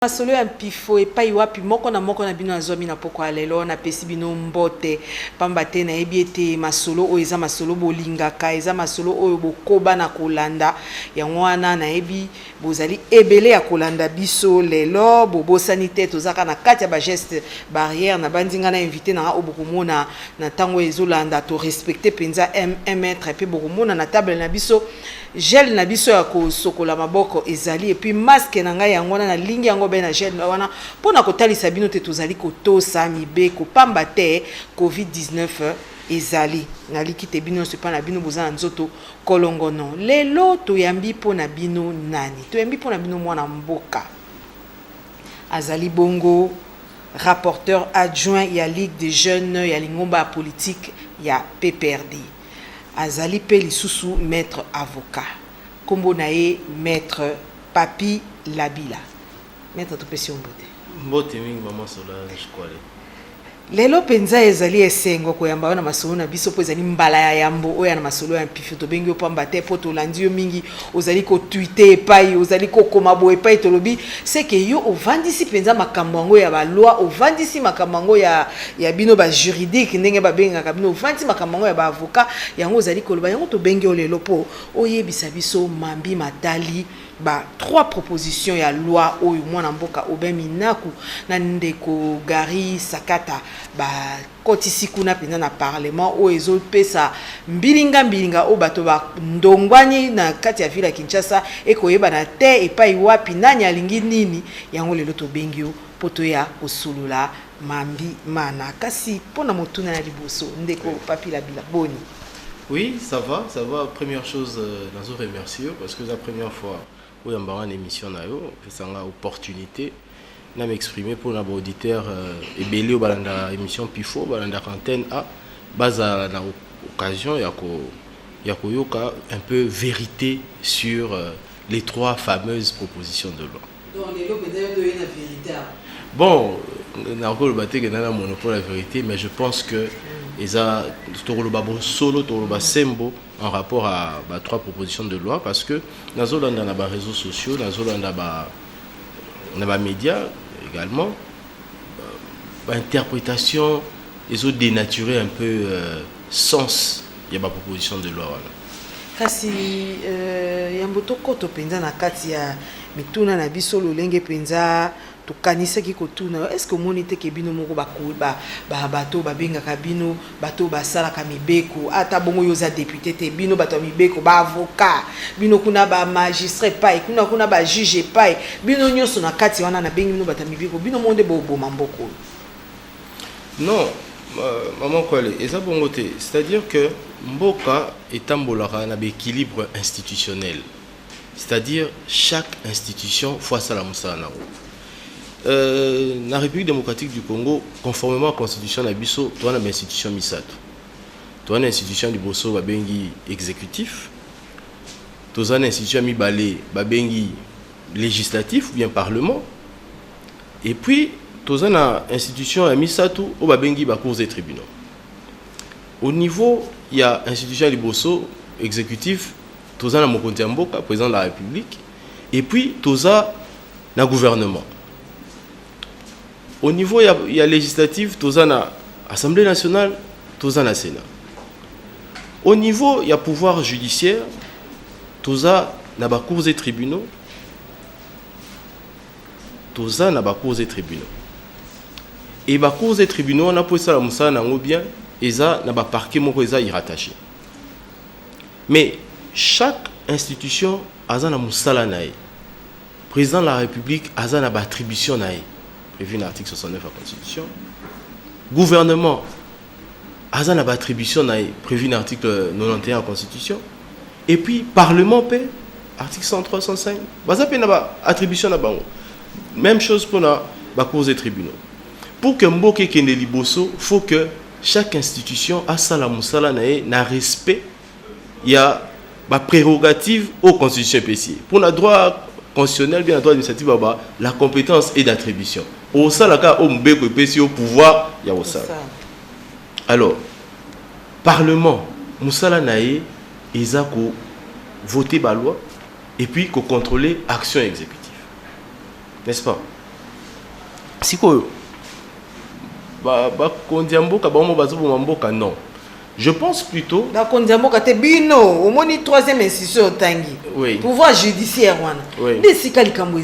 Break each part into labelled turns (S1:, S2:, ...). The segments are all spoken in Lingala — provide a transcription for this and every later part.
S1: Masolo ya mpifo epai wapi moko na bino azomi na poko alelo na pesi bino mbote pamba te na yebi ete masolo oyo eza masolo bolingaka eza masolo oyo bokoba na kolanda yango wana na yebi bozali ebele ya kolanda biso lelo bobosani te tozaka na kati ya ba geste barrière na bandinga na invité na obokomona na tango ezolanda to respecter penza 1 mètre pe bokomona na table na biso gel na biso ya kosokola maboko ezali et puis masque na ngai yango na lingi yango be na gel wana pona kotalisa bino te tozali kotosa mibeko pamba te covid-19 ezali na likite bino sepa na bino bozana nzoto kolongono lelo toyambi pona bino nani toyambi pona bino mwana mboka azali bongo rapporteur adjoint ya Ligue des jeunes ya lingomba politique ya PPRD azali pe lisusu maître avocat kombo na ye maître Papi Labila maître topesi mbote
S2: mbote mingi maman Solange kwale
S1: lelo penza ezali esengo koyamba wana masolo na biso po ezali mbala ya yambo oya na masolo ya mpifio to bengi opamba te po to landi yo mingi ozali ko tweeter epai ozali ko koma bo epai to lobi c'est que yo ovandisi penza makambo yango ya ba loi ovandisi makambo yango ya bino ba juridique ndenge ba benga ka bino ovandisi makambo yango ya ba avocat yango ozali ko loba yango to bengi o lelo po oyebisa biso mambi matali ba 3 propositions ya loi oyo mwana mboka obemi naku na ndeko Gari Sakata ba kotisi kuna pena na parlement oyo ezopesa mbilinga o bato ba ndongwani na kati ya ville ya Kinshasa ekoyeba na te epai wapi nani alingi nini yango lelo to bengi yo poto ya osulula mambi mana kasi pona motuna na liboso ndeko Papi Labila boni.
S2: Oui, ça va. Première chose, nous vous remercions parce que c'est la première fois où on a une émission, c'est une opportunité de m'exprimer pour nos auditeurs et belé au balanda émission Pifo, balanda antenne A, base à l'occasion, il y a un peu vérité sur les 3 fameuses propositions de loi.
S1: Donc les lois peut-être donner la vérité.
S2: Bon, on a encore le bâti qui n'a pas monopole la vérité, mais je pense que ils ont solo sembo en rapport à 3 propositions de loi parce que dans les réseaux sociaux, dans les médias également, l'interprétation, ils ont dénaturé un peu sens de la proposition de loi.
S1: Kasi yamboto koto penza na kati ya mituna na biso lolenge penza to kanisa ki kotuna est-ce que monite ke bino moko ba bato babenga ka bino bato basala ka mibeko ata bongo yoza député te bino bato mibeko ba avocat bino kuna ba magistrat pai kuna ba juge pai bino nyoso na kati wana na bengi bino bato mibeko bino monde bo mamboko.
S2: Non, maman Kwale, c'est-à-dire que Mboka est un équilibre institutionnel. C'est-à-dire chaque institution face à la Moussana. La République démocratique du Congo, conformément à la constitution de Bisso, tu as une institution Misato. Tu as une institution du Bosso Babengi exécutif. Tu as une institution Mibale Babengi législatif ou bien parlement. Et puis, tu as une institution Misato ou Babengi Bakours et tribunaux. Au niveau, il y a l'institution du Bosso exécutif. Toza na Mokonzi Mboka, président de la République, et puis Toza na gouvernement. Au niveau il y a législatif, Toza na Assemblée nationale, Toza na Sénat. Au niveau il y a pouvoir judiciaire, Toza na ba cours et tribunaux, Toza na ba cours et tribunaux. Et ba cours et tribunaux on a posé ça la moussa na bien, eza na ba parquet moko eza irrattaché. Mais chaque institution a une moussala nae. Président de la République a une attribution nae, prévu dans l'article 69 de la Constitution. Gouvernement a une attribution nae, prévu dans l'article 91 de la Constitution. Et puis Parlement paix, article 103, 105. Baza pe na attribution na bango. Même chose pour la cours des tribunaux. Pour que Mboke kende liboso, faut que chaque institution a sa la moussala nae na respect. Il y a la prérogative aux constitutions PCI. Pour le droit constitutionnel, bien le droit administratif, la compétence est d'attribution. Au sein au mbeko PCI au pouvoir, il y a au sein. Alors, Parlement, Moussala Naé, ils ont voté la loi et puis contrôler l'action exécutive. N'est-ce pas? sikoyo bakonzi ya mboka bango bazoboma mboka non. Je pense plutôt
S1: bakonzi ya mboka te bino omoni troisième institution otangi
S2: oui.
S1: Pouvoir judiciaire wana
S2: oui.
S1: nde esika likambo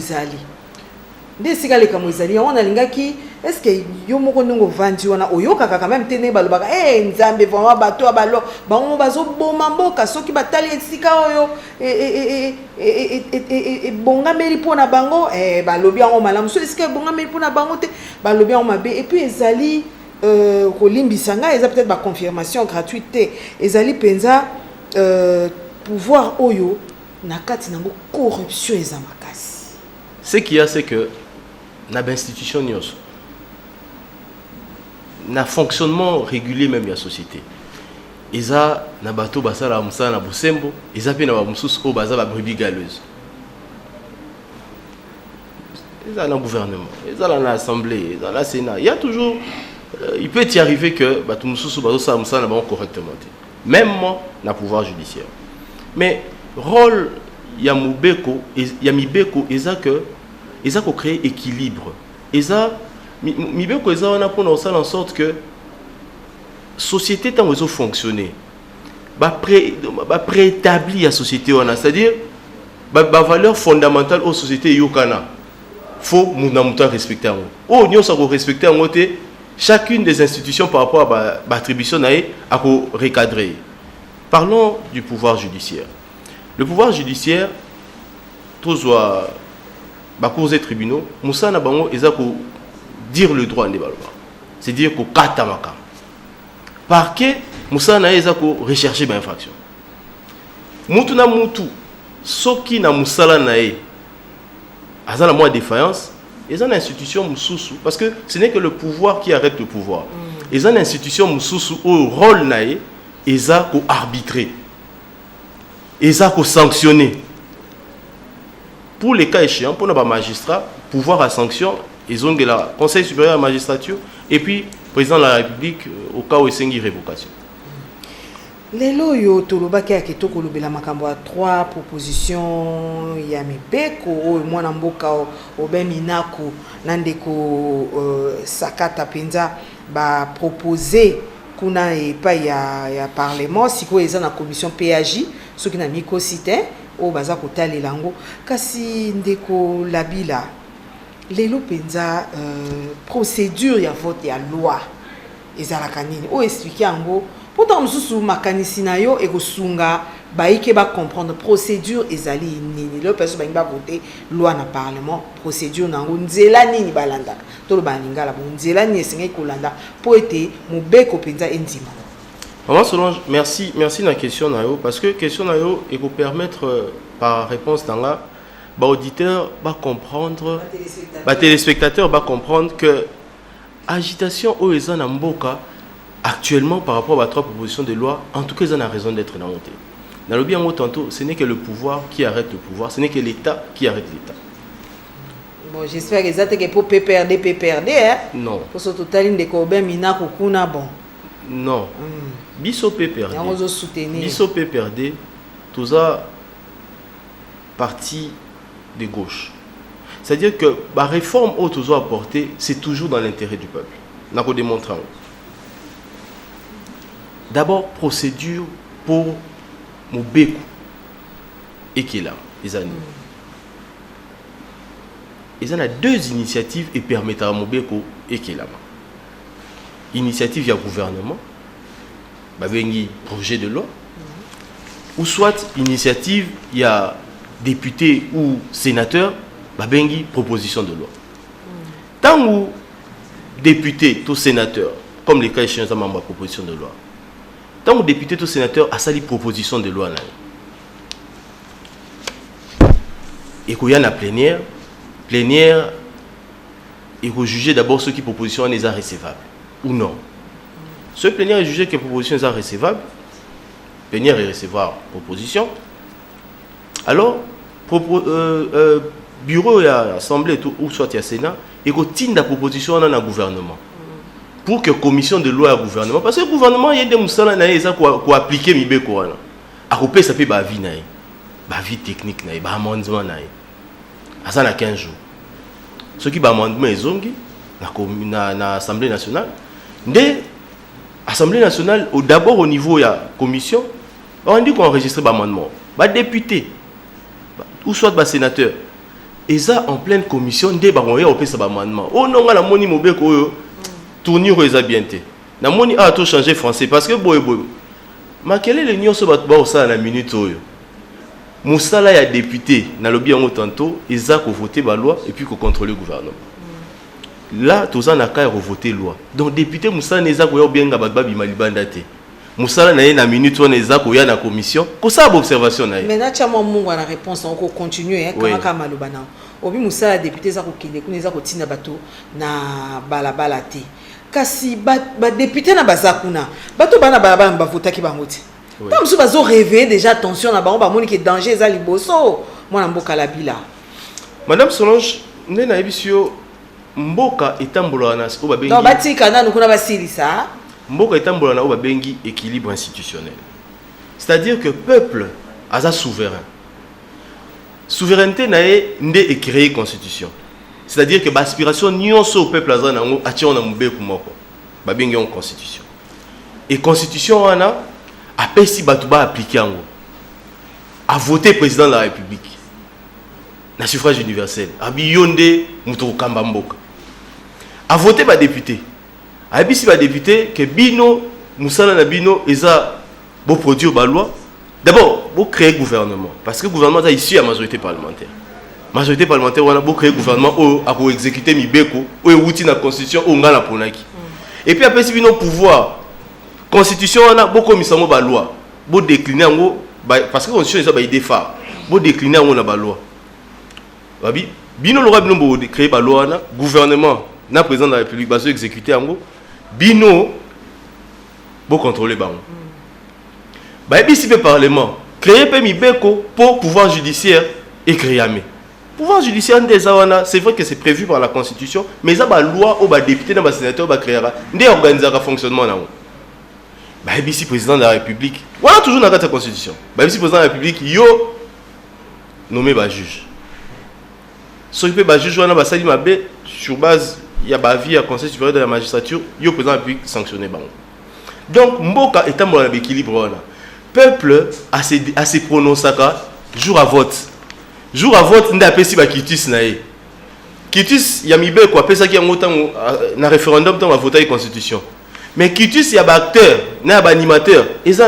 S1: ezali yango nalingaki est-ce que yo moko ndenge ovandi wana oyokaka quand même te ndenge balobaka nzambe vraiment bato ya balo bango bazoboma mboka soki batali esika oyo ebongameli mpona bango balobi yango malamu so esika ebongameli mpona bango te balobi yango mabe et puis ezali kolimbisa ngai eza peut-être baconfirmation gratuite te ezali mpenza pouvoir oyo na kati nango corruption eza makasi.
S2: Ce qu'il y a c'est que na institution nyonso na fonctionnement régulier même ya société eza na bato basala musala na bosembo eza pe na ba mususu o baza ba brebis galeuses eza na gouvernement eza na assemblée eza na sénat il y a toujours il peut y arriver que bato mususu bazo sala musala na bango correctement même na pouvoir judiciaire mais rôle ya mubeko ya mibeko eza que eza ko créer équilibre eza mibeko eza wana pour nous faire en sorte que société tant ezo fonctionner préétabli la société wana c'est-à-dire valeur fondamentale aux sociétés yokana faut muna muta respecter ngo o nyo sa ko respecter ngo te chacune des institutions par rapport à attribution nae à ko recadrer. Parlons du pouvoir judiciaire. Le pouvoir judiciaire tozwa ba cours et tribunaux musana bango ezako dire le droit ndé baloba c'est dire ko kata makam parquet musana ezako rechercher ba infraction mutu na mutu soki na musala nae azana moi défaillance ezana institution mususu parce que ce n'est que le pouvoir qui arrête le pouvoir ezana institution mususu au rôle nae ezako arbitrer ezako sanctionner. Pour les cas échéants, pour nos magistrats, pouvoir à sanction, ils ont le Conseil supérieur à la magistrature et puis président de la République au cas où il y a une révocation.
S1: Lelo yo tolobaki ya kitoko lobela makambo ya 3 propositions ya mibeko o mwana mboka obeminako nandeko sakata penza ba proposer kuna epai ya parlement siko eza na commission PAJ soki na mikosite o baza kotalela ngo kasi ndeko labila lelo penza procédure ya vote ya loi ezalaka nini o expliquer yango pourtant mususu makanisi na yo ekosunga baike ba comprendre procédure ezali nini le personne ba voter loi na parlement procédure nango nzela nini balanda to lo balingala bo nzela nini esenga kolanda po ete mobeko penza endima.
S2: Maman Solange, merci na question na yo parce que question na yo et vous permettre par réponse dans la auditeur va comprendre téléspectateur va comprendre que agitation au ezana mboka actuellement par rapport à 3 propositions de loi en tout cas ils ont raison d'être dans monté. Dans le bien mot tantôt, ce n'est que le pouvoir qui arrête le pouvoir, ce n'est que l'État qui arrête l'État.
S1: Bon, j'espère que ça que pour PPRD hein.
S2: Non.
S1: Pour ce total de Kobe Mina Kokuna bon.
S2: Non. Biso PPRD.
S1: Biso
S2: PPRD, tout ça parti de gauche. C'est-à-dire que la réforme où tout ça apporté, c'est toujours dans l'intérêt du peuple. N'a pas démontré. D'abord, procédure pour Mobeko et qui est là, les années. Ils en a 2 initiatives et permettent à Mobeko et qui est là. Initiative via gouvernement, babengi projet de loi, ou soit initiative il y a député ou sénateur, babengi proposition de loi. Tant où député ou sénateur, comme les cas échéants dans ma proposition de loi, tant où député ou sénateur a sali proposition de loi, et qu'il y a la plénière, il faut juger d'abord ceux qui proposition n'est pas recevable ou non. Ce plénière est jugé que la proposition est recevable, plénière est recevoir proposition. Alors, bureau et assemblée ou soit il y a Sénat, et qu'il la proposition dans le gouvernement. Pour que la commission de loi au gouvernement, parce que le gouvernement, il y a des moussala qui appliquer mi Coran. À couper ça peut ba vie naï, ba vie technique naï, ba amendement naï. À ça na 15 jours. Ce qui ba amendement est zongi, na Assemblée nationale. L'Assemblée nationale, d'abord au niveau de la commission, on dit qu'on enregistre des amendements. Les députés, ou soit les sénateurs, et ça en pleine commission, on a fait des amendements. Oh non, on a moni mobeko tournure les habientés. Na moni a tout changé français parce que mais quel est le nuance au ça la minute Moussala y a député na lobby en tantôt ils ont voté la loi et puis qu'on contrôle le gouvernement. Là tous en a qu'à voter loi. Donc député Moussala neza ko bien ngababa bimalibanda te. Moussala na minute on neza ko ya na commission ko ça observation na.
S1: Mais na tchama mungu na réponse on ko continuer hein kama malobana. Obi Moussala député za ko kinde ko neza ko tina bato na balabala te. Kasi ba député na bazakuna bato bana balabala ba votaki bangoti. Comme si bazo rêver déjà attention na bango ba moni que danger za liboso mwana mboka la bila.
S2: Madame Solange ndena ebisio mboka etambola na siko ba bengi.
S1: Non batika na nkuna basilisa.
S2: Mboka etambola na ba bengi équilibre institutionnel. C'est-à-dire que peuple aza souverain. Souveraineté nae ndé est créé constitution. C'est-à-dire que l'aspiration nyonso au peuple aza nango atia na mbeku moko. Ba bengi en constitution. Et constitution wana après si Batouba appliqué en gros, a voté président de la République, na suffrage universel, a biyonde Moutou Kambamboka, a voté par député, a dit si par député que Bino, Moussala na Bino, ils ont beau produire la loi, d'abord, beau créer gouvernement, parce que le gouvernement est issu à la majorité parlementaire. Majorité parlementaire, on a beau créer gouvernement, à exécuter Mibeko, ou outil la constitution, ou ngala ponaki. Et puis après si Bino pouvoir, constitution on a beaucoup mis en loi beau décliner en parce que constitution ça ba idée phare beau décliner en la loi babi bino le bino beau créer ba loi na gouvernement na président de la République ba exécuter en bino beau contrôler ba ba bi si le parlement créer pe mibeko pour pouvoir judiciaire et créer amé pouvoir judiciaire des awana c'est vrai que c'est prévu par la constitution mais ça ba loi au ba député na ba sénateur ba créera ndé organiser le fonctionnement na ici président de la République voilà toujours dans la constitution ici président de la République yo nommé juge s'occuper juge wana basali mabe sur base il y a avis à conseil supérieur de la magistrature yo président de la République sanctionné bango donc mboka état mo na équilibre wana peuple a se prononcer jour à vote nda pesi ba kitus na ye kitus ya mibe ko pesa ki ngota na référendum tant va voter la constitution. Mais Kitus, il y a des acteurs, il y a des animateurs, ils ont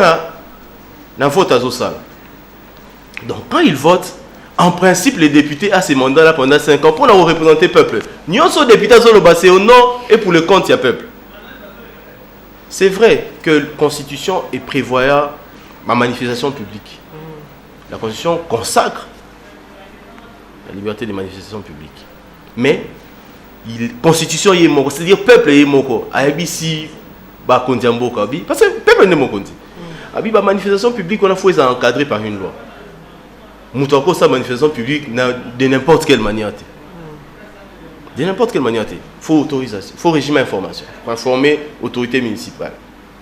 S2: un vote à Zosal. Donc quand ils votent, en principe, les députés ont ces mandats-là pendant 5 ans pour représenter le peuple. Nous sommes députés, c'est au nom et pour le compte, il y a peuple. C'est vrai que la Constitution est prévoyant ma manifestation publique. La Constitution consacre la liberté de manifestation publique. Mais la Constitution est moko, c'est-à-dire le peuple est moko. ABC, parce que le peuple n'est pas la manifestation publique, on a faut encadrer par une loi. Moutako sa manifestation publique de n'importe quelle manière. De n'importe quelle manière. Il faut autorisation, il faut régime d'information, il faut informer l'autorité municipale.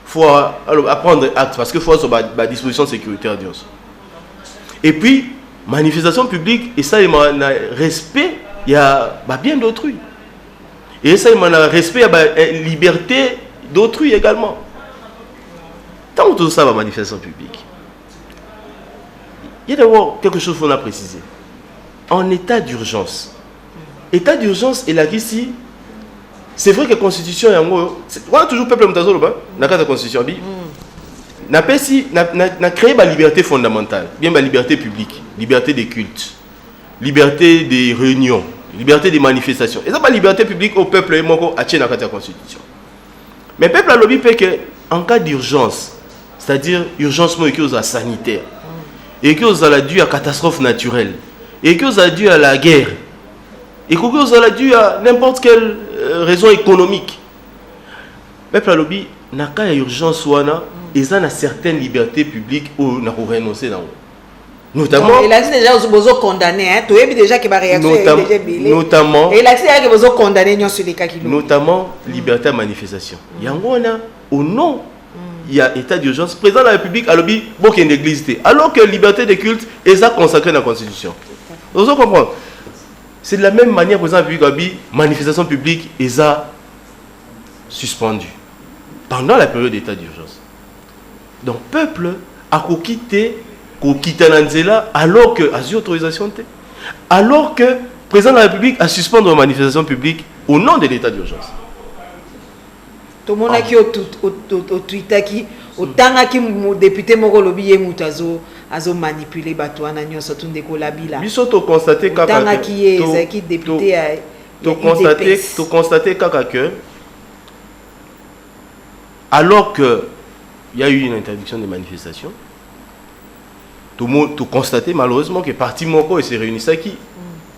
S2: Il faut apprendre acte parce qu'il faut avoir la disposition sécuritaire. Et puis, manifestation publique, et ça, il y a un respect, il y a bien d'autrui. Et ça, il y a un respect, il y a une liberté d'autrui également. Tant que tout ça va manifestation publique, il y a d'abord quelque chose qu'il faut préciser. En état d'urgence, est là ici, c'est vrai que la constitution on a toujours peuple dans la constitution n'a créé la liberté fondamentale, bien la liberté publique, liberté des cultes, liberté des réunions, liberté des manifestations. Et ça la liberté publique au peuple et à tient la constitution. Mais le peuple a lobby fait que en cas d'urgence, c'est-à-dire urgence sanitaire, et que vous avez dû à catastrophe naturelle, et que vous avez dû à la guerre, et que vous avez dû à n'importe quelle raison économique, le peuple a lobby n'a qu'à urgence wana, ils ont une certaine liberté publique où n'a pas renoncé dans notamment
S1: et là c'est déjà vous condamné hein tu es déjà qui va réagir
S2: notamment
S1: et là c'est que vous condamné sur les cas qui
S2: notamment liberté de manifestation yangona au nom il y a état d'urgence président de la République a lobby beaucoup d'église alors que liberté de culte est consacrée dans la constitution vous comprenez c'est de la même manière, président de la République, manifestation publique, ils ont suspendu pendant la période d'état d'urgence. Donc, le peuple a quitté Nanzela alors que, a eu autorisation, alors que le président de la République a suspendu la manifestation publique au nom de l'état d'urgence.
S1: Tout le monde qui au Twitter qui autant qui député moko lobi ye mutu azo manipuler bato wana nyonso tunde ko labila.
S2: Biso to constater
S1: kaka qui député
S2: to constater kaka que alors que il y a eu une interdiction des manifestations, tout le monde constater malheureusement que parti moko s'est réuni ça qui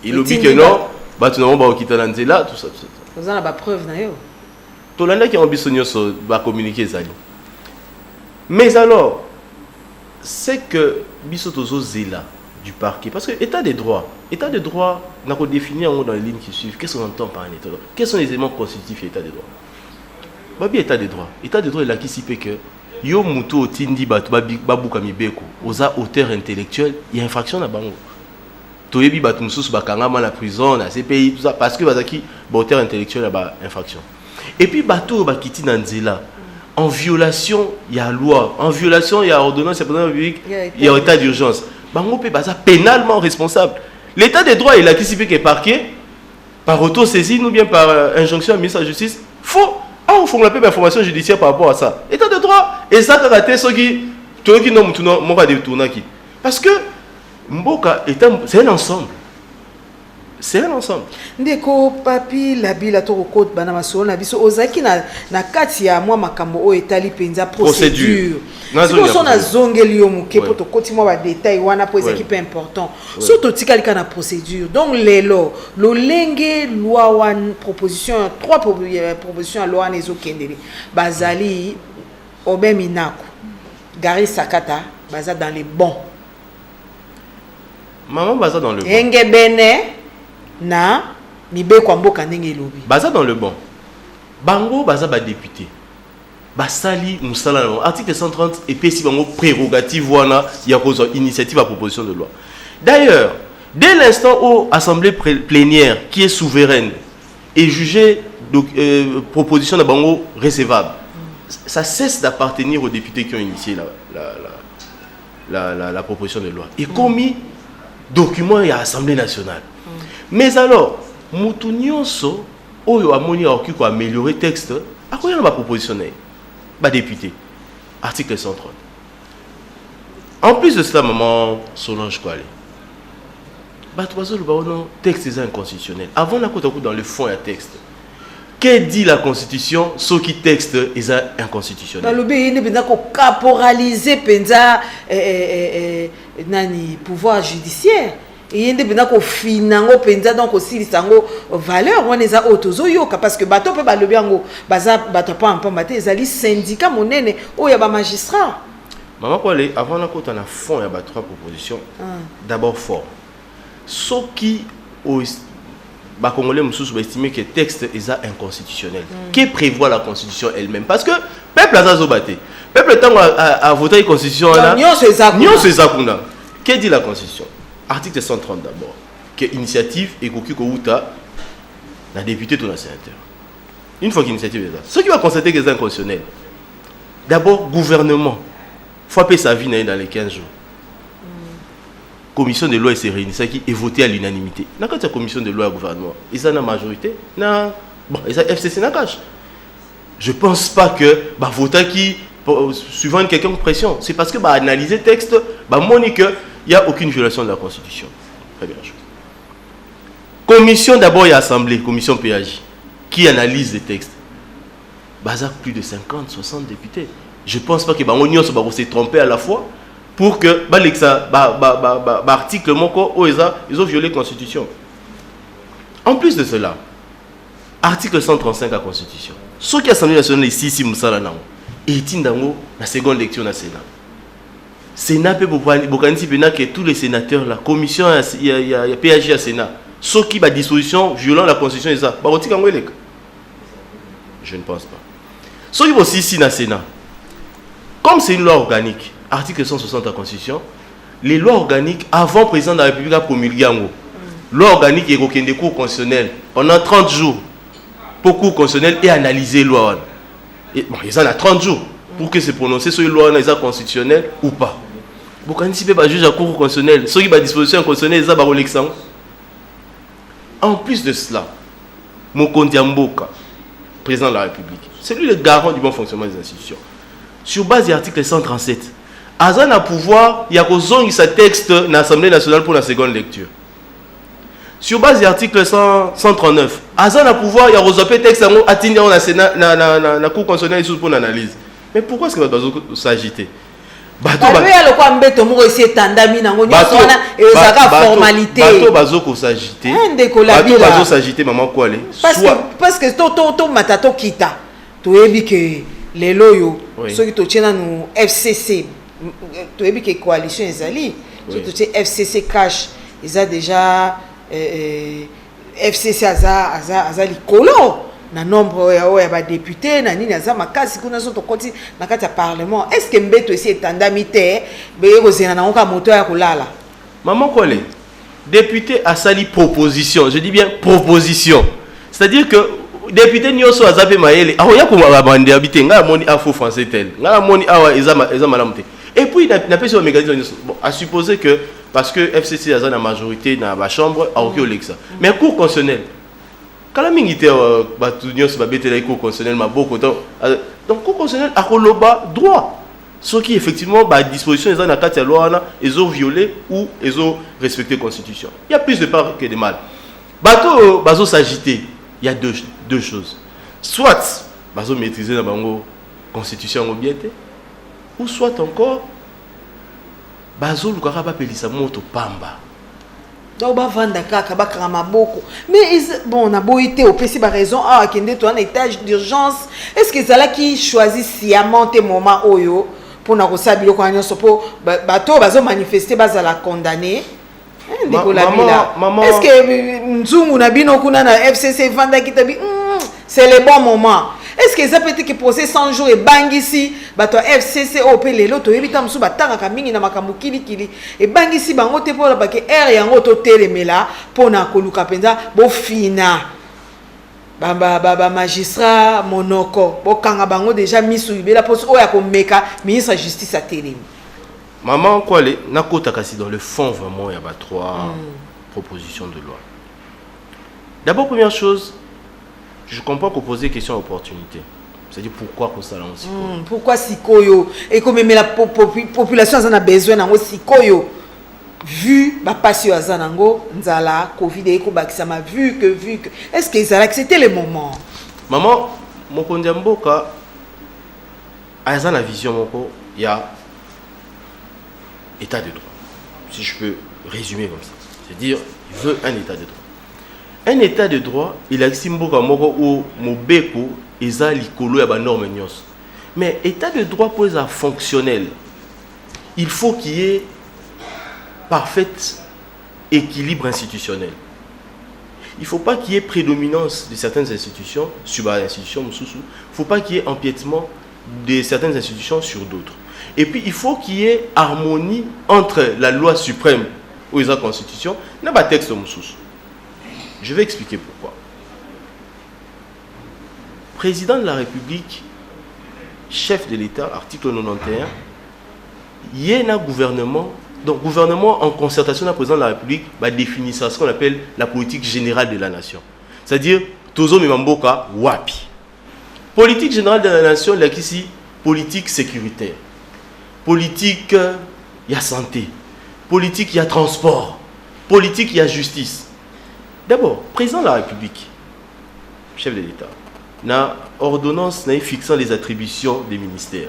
S2: il obi que non bato na ba okita Nanzela tout ça.
S1: Vous avez la preuve na yo.
S2: Tolanda qui ont besoin de communiquer ça. Mais alors, c'est que Bissotozo Zela du parquet, parce que état de droit, n'a pas défini dans les lignes qui suivent. Qu'est-ce qu'on entend par un état de droit? Quels sont les éléments constitutifs de l'état de droit? Babi état de droit. État de droit est là qui s'y peut que yo muto tindi babu kamibeko, oza auteur intellectuel, il y a infraction à bango. Toyebi batu mususu bakanga la prison, na CPI tout ça parce que bazaki auteur intellectuel a infraction. Et puis bateau bakiti Nanzela en violation il y a loi, en violation il y a ordonnance publique, il y a état d'urgence. Bango pe baza pénalement responsable. L'état des droits il a anticipé que parquet par auto-saisine ou bien par injonction à ministre de la justice, faut on faut la information judiciaire par rapport à ça. État de droit et ça karaté ceux qui non mutuno mon va détourner qui. Parce que Mboka c'est un ensemble. C'est un ensemble.
S1: Ndeko papi labila to code bana masolo na biso ozaki na kati ya mwa makambo o etali penza procédure. Siko so na zongeli yo muke poto koti mwa ba détail wana po ezaki peu important. Surtout tikalika na procédure. Donc lelo lo lenge loi wan proposition trois propositions à loi nezo kendeli. Bazali obeminako. Gari Sakata baza dans les bons.
S2: Maman baza dans le bon.
S1: Engebene na mibe kwa mboka ndenge lobi
S2: baza dans le bon bango baza ba député basali musala article 130 et puis si bango prérogative wana ya cause initiative à proposition de loi. D'ailleurs dès l'instant où assemblée plénière qui est souveraine est jugée proposition de bango recevable, ça cesse d'appartenir aux députés qui ont initié la proposition de loi et commis document et à l'Assemblée nationale. Mais alors, Moutounionso, Oyo Amoni a occupé améliorer le texte, à quoi il va propositionner? Bah député. Article 130. En plus de cela, maman Solange Kouale. Bah le texte est inconstitutionnel. Avant la côte dans le fond, il y a texte. Qu'est dit la Constitution, ce qui texte est inconstitutionnel?
S1: Le pays n'est pas caporaliser penza nani pouvoir judiciaire. Et il n'y a pas finango penza donc aussi sango valeur on les a autozo yoka parce que bato pe balobi yango baza bato pa en pambate ezali syndicat monene o ya ba magistrat.
S2: Maman Kouale avant la côte na fond il y a trois propositions. D'abord fort. Ce qui au ba congolais mususu ba estimer que texte est inconstitutionnel. Qui prévoit la constitution elle-même parce que peuple a zobaté. Peuple tant a voté la constitution là. Nyon c'est zakuna. Que dit la constitution? Article 130 d'abord, qui est initiative et Kokiko-Outa, la députée ou la sénateur. Une fois qu'initiative est là, ce qui va constater que c'est inconstitutionnel, d'abord, gouvernement, il faut appeler sa vie dans les 15 jours. Commission de loi s'est réunie, ça qui est voté à l'unanimité. Dans la commission de loi au gouvernement, ils ont la majorité, bon, ils ont FCC n'a cache. Je ne pense pas que voter qui, suivant quelqu'un pression, c'est parce que analyser le texte, Monique, il n'y a aucune violation de la Constitution. Très bien. Commission d'abord et assemblée, commission PAJ, qui analyse les textes. Bazac plus de 50, 60 députés. Je ne pense pas que l'Union s'est trompé à la fois pour que l'article ils ont violé la Constitution. En plus de cela, article 135 de la Constitution. Ce qui est l'Assemblée nationale ici, et il la seconde lecture dans le Sénat. Sénat peut que tous les sénateurs, la commission, il y a PAJ à Sénat. Ce qui va disposition violant la Constitution, je ne pense pas. Ce qui va aussi ici dans le Sénat, comme c'est une loi organique, article 160 de la Constitution, les lois organiques, avant le président de la République a promulgué, loi organique et des cours constitutionnels pendant 30 jours pour cours constitutionnel et analyser loi. Et bon, ils en ont 30 jours pour que se prononcer sur une loi constitutionnelle ou pas. Vous connaissez pas juge à cours constitutionnel, ceux qui ont disposition constitutionnelle, ils ont l'exemple. En plus de cela, Mokondi Mboka, président de la République, c'est lui le garant du bon fonctionnement des institutions. Sur base de l'article 137, Azan a pouvoir, il y a qu'aux sa texte dans l'Assemblée nationale pour la seconde lecture. Sur base de l'article 139, Azan a pouvoir, il y a qu'aux texte à tenir dans la Cour constitutionnelle pour l'analyse. Mais pourquoi est-ce que vous s'agiter? Bateau s'agiter, maman quoi aller?
S1: Parce que to matato kita. Tu ebi que les loyaux, ceux qui tiennent nous FCC, tu ebi que coalition ezali, ceux qui tiennent FCC cash, ils a déjà FCC aza likolo. Na nombre ya député na nini aza makasi kuna so to koti na kati ya parlement. Est-ce que mbeto esi etandami te be kozena na ngoka moto ya kolala?
S2: Maman Kole, député a sali proposition, je dis bien proposition. C'est-à-dire que député nyoso azape maele, aoya ko bande habité nga moni afro français tel. Nga moni awa eza malamte. Et puis n'a pas sur mécanisme bon, à supposer que parce que FCC a la majorité dans la chambre a aucun lexa. Mais cour constitutionnel quand la mingité batunion se babete la cour constitutionnelle ma beaucoup donc cour constitutionnelle a roloba droit ceux qui effectivement bah disposition ils ont dans la loi ils ont violé ou ils ont respecté la constitution. Il y a plus de part que de mal. Bateau bazo s'agiter, il y a deux choses. Soit bazo maîtriser la bango constitution bien ou soit encore bazo lukaka ba pelisa moto pamba.
S1: Donc ba vanda kaka ba krama beaucoup. Mais bon na boité au PC ba raison ah kende to un étage d'urgence. Est-ce que ça là qui choisit sciemment tes moments oyo pour na kosabilo kwa nyonso po bato bazo manifester baza la condamner. Maman, est-ce que Nzungu na bino kuna na FCC vanda kitabi c'est le bon moment. Est-ce que ça peut être que procès 100 jours et bangisi bato FCC au lelo to yebika musu batanga ka mingi na makambo kili et bangisi bango te pour la bake air yango to telemela pona koluka penza bo fina ba magistrat monoko bo kanga bango déjà misu ibela poste oya ko meka ministre de justice a telemi.
S2: Maman quoi les nakota kasi dans le fond vraiment il y a trois propositions de loi. D'abord première chose, je comprends qu'on pose des questions d'opportunité. C'est-à-dire pourquoi qu'on s'allonge si
S1: pourquoi sikoyo et comme la population en a besoin nango sikoyo vu ba passion azanango nzala covid et ko bakisama vu que est-ce que ça c'était le moment.
S2: Maman Mokondi Mboka a la vision moko il y a état de droit. Si je peux résumer comme ça. C'est-à-dire il veut un état de droit. Un état de droit, il a Mboka moko ou mobeko eza likolo ya ba norme nyos. Mais état de droit pour être fonctionnel, il faut qu'il y ait parfait équilibre institutionnel. Il ne faut pas qu'il y ait prédominance de certaines institutions sur l'institution Moussou. Il ne faut pas qu'il y ait empiètement de certaines institutions sur d'autres. Et puis il faut qu'il y ait harmonie entre la loi suprême ou la constitution et le texte Moussou. Je vais expliquer pourquoi. Président de la République, chef de l'État, article 91, il y a un gouvernement, donc gouvernement en concertation avec le président de la République va définir ce qu'on appelle la politique générale de la nation. C'est-à-dire, Tozo Mimamboka, Wapi. Politique générale de la nation, il y a ici politique sécuritaire, politique, il y a santé, politique, il y a transport, politique, il y a justice. D'abord, président de la République, chef de l'État, na ordonnance fixant les attributions des ministères.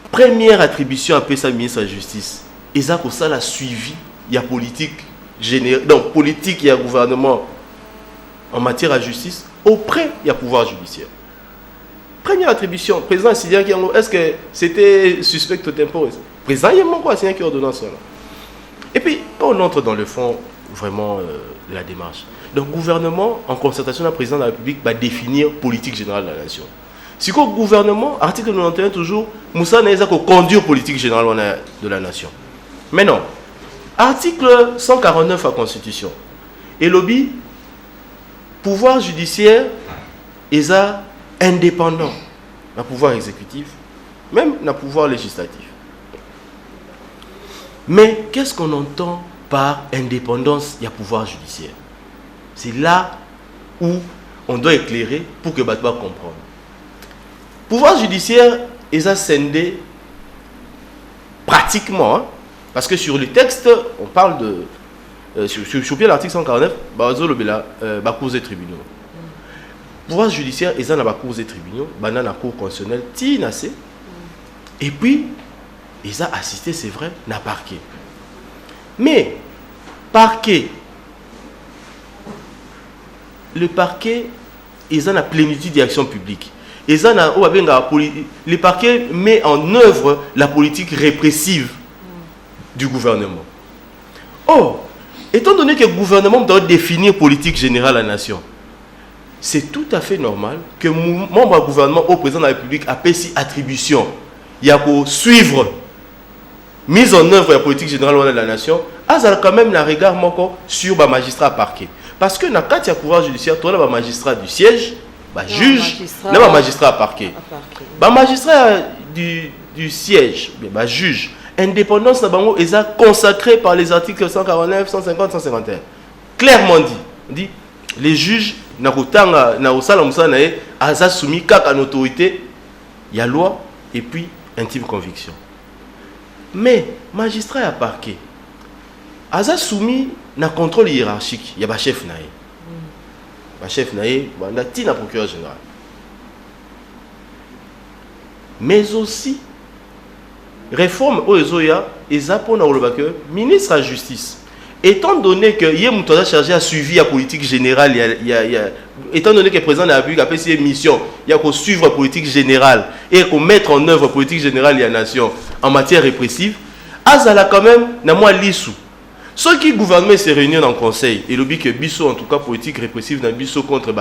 S2: Première attribution après ça, ministre de la Justice. Et ça, ça l'a suivi. Il y a politique générale, donc politique, il y a gouvernement en matière de justice. Auprès, il y a pouvoir judiciaire. Première attribution, président est-ce que c'était suspect au tempo? Président, il y a quoi, c'est qui ordonnance là. Et puis, on entre dans le fond vraiment de la démarche. Donc, gouvernement, en concertation avec le président de la République, va définir politique générale de la nation. Si le gouvernement, article 91 toujours, Moussa n'a pas conduire politique générale de la nation. Mais non, Article 149 de la Constitution. Et lobby, pouvoir judiciaire est indépendant. Le pouvoir exécutif, même le pouvoir législatif. Mais qu'est-ce qu'on entend par indépendance du pouvoir judiciaire? C'est là où on doit éclairer pour que les gens comprennent. Le pouvoir judiciaire est scindé pratiquement, hein, parce que sur le texte, on parle de... sur l'article 149, la Cour des tribunaux. Le pouvoir judiciaire est dans la Cour des tribunaux, dans la Cour constitutionnelle, et puis, ils ont assisté, c'est vrai, dans le parquet. Mais, le parquet, ils ont la plénitude d'action publique. Le parquet met en œuvre la politique répressive du gouvernement. Or, étant donné que le gouvernement doit définir politique générale à la nation, c'est tout à fait normal que le membre du gouvernement au président de la République a payé attribution. Il y a pour suivre mise en œuvre de la politique générale de la nation, il y a quand même un regard sur le magistrat parquet. Parce que dans le cadre du pouvoir judiciaire, tu as le magistrat du siège, le juge, le magistrat parquet. Le magistrat du siège, le juge, indépendance est consacrée par les articles 149, 150, 151. Clairement dit, les juges sont soumis à une autorité, il y a loi et puis intime conviction. Mais magistrat à parquet, ils soumis à un contrôle hiérarchique, il y a un chef naïe. Le chef naïe, il y a un procureur général. Mais aussi, réforme aux Ezoya, ils ont le ministre de la Justice. Étant donné que il est chargé à suivre la politique générale, étant donné que le président de la République a fait ses missions, il y a qu'on suivre la politique générale et qu'on mettre en œuvre la politique générale de la nation en matière répressive, Azala quand même n'a moins l'issue. Ceux qui gouvernement se réunissent dans le conseil et le but que Bisso en tout cas politique répressive dans Bisso contre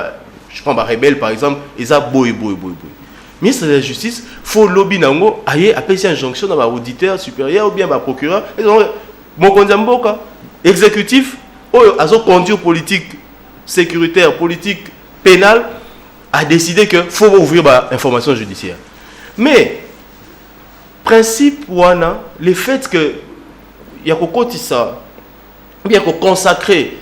S2: je prends rebelle par exemple, ils ont boy. Ministre de la Justice, faut lobby nango aye appelle une injonction dans l'auditeur supérieur ou bien le procureur. Mon condamboka exécutif a conduit politique sécuritaire, politique pénale a décidé que faut ouvrir l'information judiciaire. Mais principe wana le fait que il y a que ça bien qu'on consacrer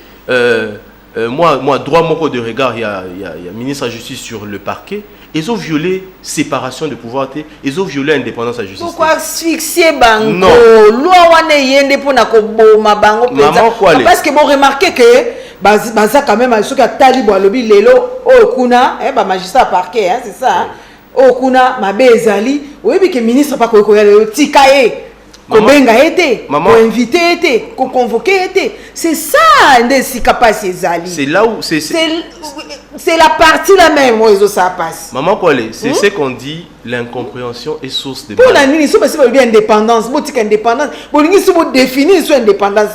S2: moi droit mon de regard il y a ministre de la Justice sur le parquet. Ils ont violé séparation de pouvoir, ils ont violé l'indépendance de la justice.
S1: Pourquoi asphyxier bango?
S2: Non.
S1: Loi wane yende pour na koboma bango penza. Parce que bon remarquez que baza quand même ceux qui a talibo lobi lelo okuna magistrat parquet hein, c'est ça. Okuna mabezali, oui que ministre pas ko tikaye. Ko benga été, ko invité été, ko convoqué été. C'est ça ndesi capacité ezali.
S2: C'est là où
S1: c'est la partie là même où ça passe.
S2: Maman Kouale, c'est ce qu'on dit, l'incompréhension est source de...
S1: Pour la nuit, si vous avez indépendance, vous avez indépendance, vous avez définir sur indépendance.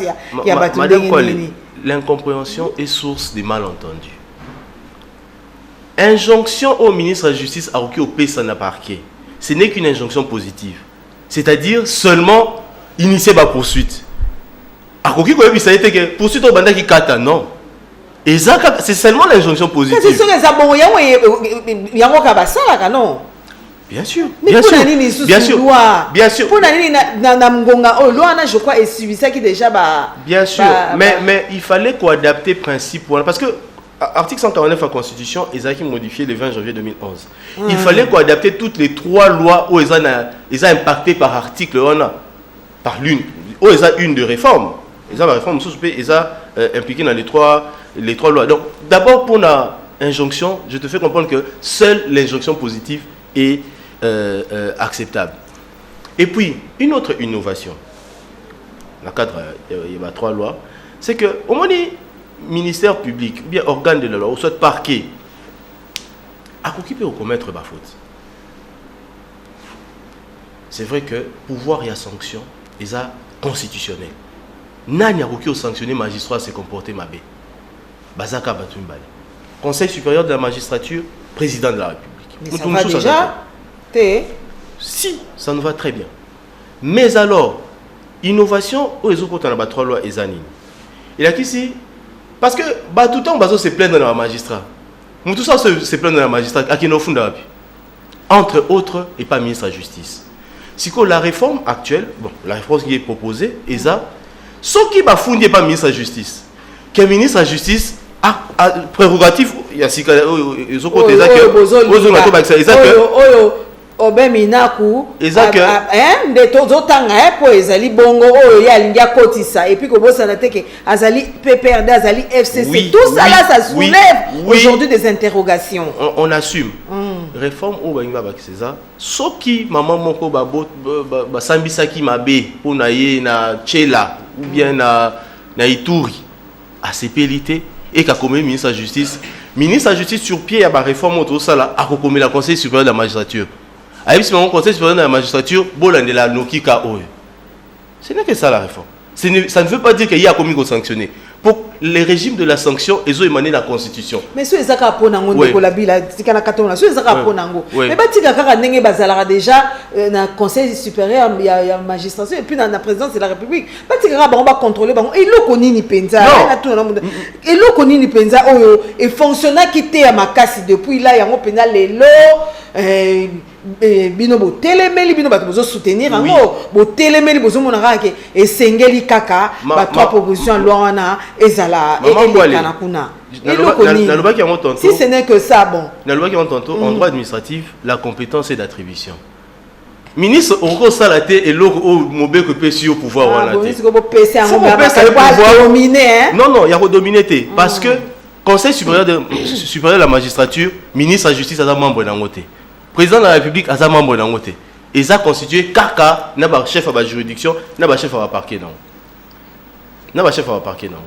S2: Madame Kouale, l'incompréhension est source de malentendus. Injonction au ministre de la Justice à au PSA n'a parquet. Ce n'est qu'une injonction positive. C'est-à-dire seulement initier ma poursuite. À quoi ça a été que poursuite au banda qui kata, non. Et ça, c'est seulement l'injonction positive. C'est sûr que ça bon, il y a non. Bien sûr. Bien sûr. Bien sûr.
S1: Pour na mgonga oh loi na je crois et suivi ça qui déjà
S2: bien sûr. Mais il fallait qu'on adapte principe parce que article 149 de la Constitution est modifié le 20 janvier 2011. Il fallait qu'on adapte toutes les trois lois où ils ont impacté par article par l'une où ils ont une de réforme. Ils ont la réforme ils ont impliqué dans les trois lois. Donc, d'abord, pour la injonction, je te fais comprendre que seule l'injonction positive est acceptable. Et puis, une autre innovation, dans le cadre, il y a trois lois, c'est que, au moins, ministère public, ou bien organe de la loi, ou soit parquet, à qui peut commettre ma faute. C'est vrai que pouvoir et sanction, ils sont constitutionnels. Nani a qui sanctionné magistrat se comporter mal. Bazaka Batumbale. Conseil supérieur de la magistrature, président de la République.
S1: Mais ça va déjà
S2: si, ça nous va très bien. Mais alors, innovation au réseau quand on a 3 lois et années. Il a qu'ici parce que bah tout le temps bazo se plaindre dans la magistrat. Tout ça se plaindre dans la magistrat à qui nous fondons entre autres et pas ministre de la justice. Si que la réforme actuelle, bon, la réforme qui est proposée, est ça, ce qui va fonder pas ministre de la justice, que le ministre de la justice a prérogative, il y a si que ils ont côté ça que
S1: obeminaku de tozotanga po ezali bongo oyo ya lingia kotisa et puis ko bosana teke azali PPRD azali FCC oui, tout ça oui, là ça soulève oui, aujourd'hui des interrogations.
S2: On assume. Réforme au bangi ba César soki maman moko ba sambisaki mabe pour na ye na Tchela ou bien na Ituri à CPLT et qu'a commis ministre de la justice sur pied ya ba réforme tout ça là a commis la conseil supérieur de la magistrature. Aïe, si mon conseil supérieur de la magistrature, Bolandela Nokika Oe. Ce n'est que ça la réforme. Ça ne veut pas dire qu'il y a commis qu'on sanctionner. Pour les régimes de la sanction, ils ont émané la Constitution.
S1: Mais si les Zaka Ponango, Nicolas Bila, si les Zaka Ponango, mais pas Tigakara Nenge Bazalara déjà, dans le conseil supérieur, il y a magistrature, et puis dans la présidence de la République. Pas Tigakara, on va contrôler, et l'Okoni ni Penza, et l'Okoni ni Penza, et fonctionnaire qui était à Makassi depuis là, il y a un pénal, les lots, bino bo telemeli bino bato bozo soutenir ango bo telemeli bozo monaka ke esengeli kaka ba trois propositions loi wana ezala elekana kuna si ce n'est que ça bon
S2: na loi qui entend en droit administratif la compétence est d'attribution ministre oko salaté et l'autre au mobile que peut au pouvoir wana non il y a redominer parce que conseil supérieur de la magistrature ministre de la justice a membre d'angoté président de la République a membre d'angoté et ça constitué kaka n'a pas chef à la juridiction n'a pas chef à la parquet non n'a pas chef à la parquet non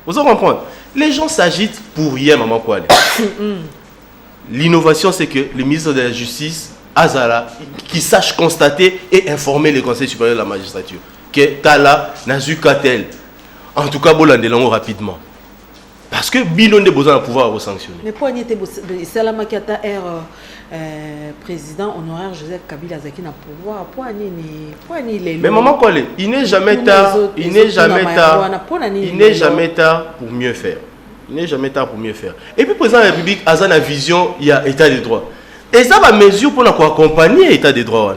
S2: vous en comprenez les gens s'agitent pour rien maman quoi l'innovation c'est que le ministre de la justice Azala qui sache constater et informer le conseil supérieur de la magistrature que Kala Nazukatel en tout cas Bolandelango rapidement parce que Bilon de besoin de pouvoir sanctionner.
S1: Mais pour n'y Salama Kiata président honoraire Joseph Kabila Zaki n'a pouvoir pour ni les.
S2: Mais maman quoi il n'est jamais tard, il n'est jamais tard pour mieux faire. Il n'est jamais tard pour mieux faire. Et puis président de la République a une vision, il y a état de droit. Et ça va mesure pour accompagner l'état des droits.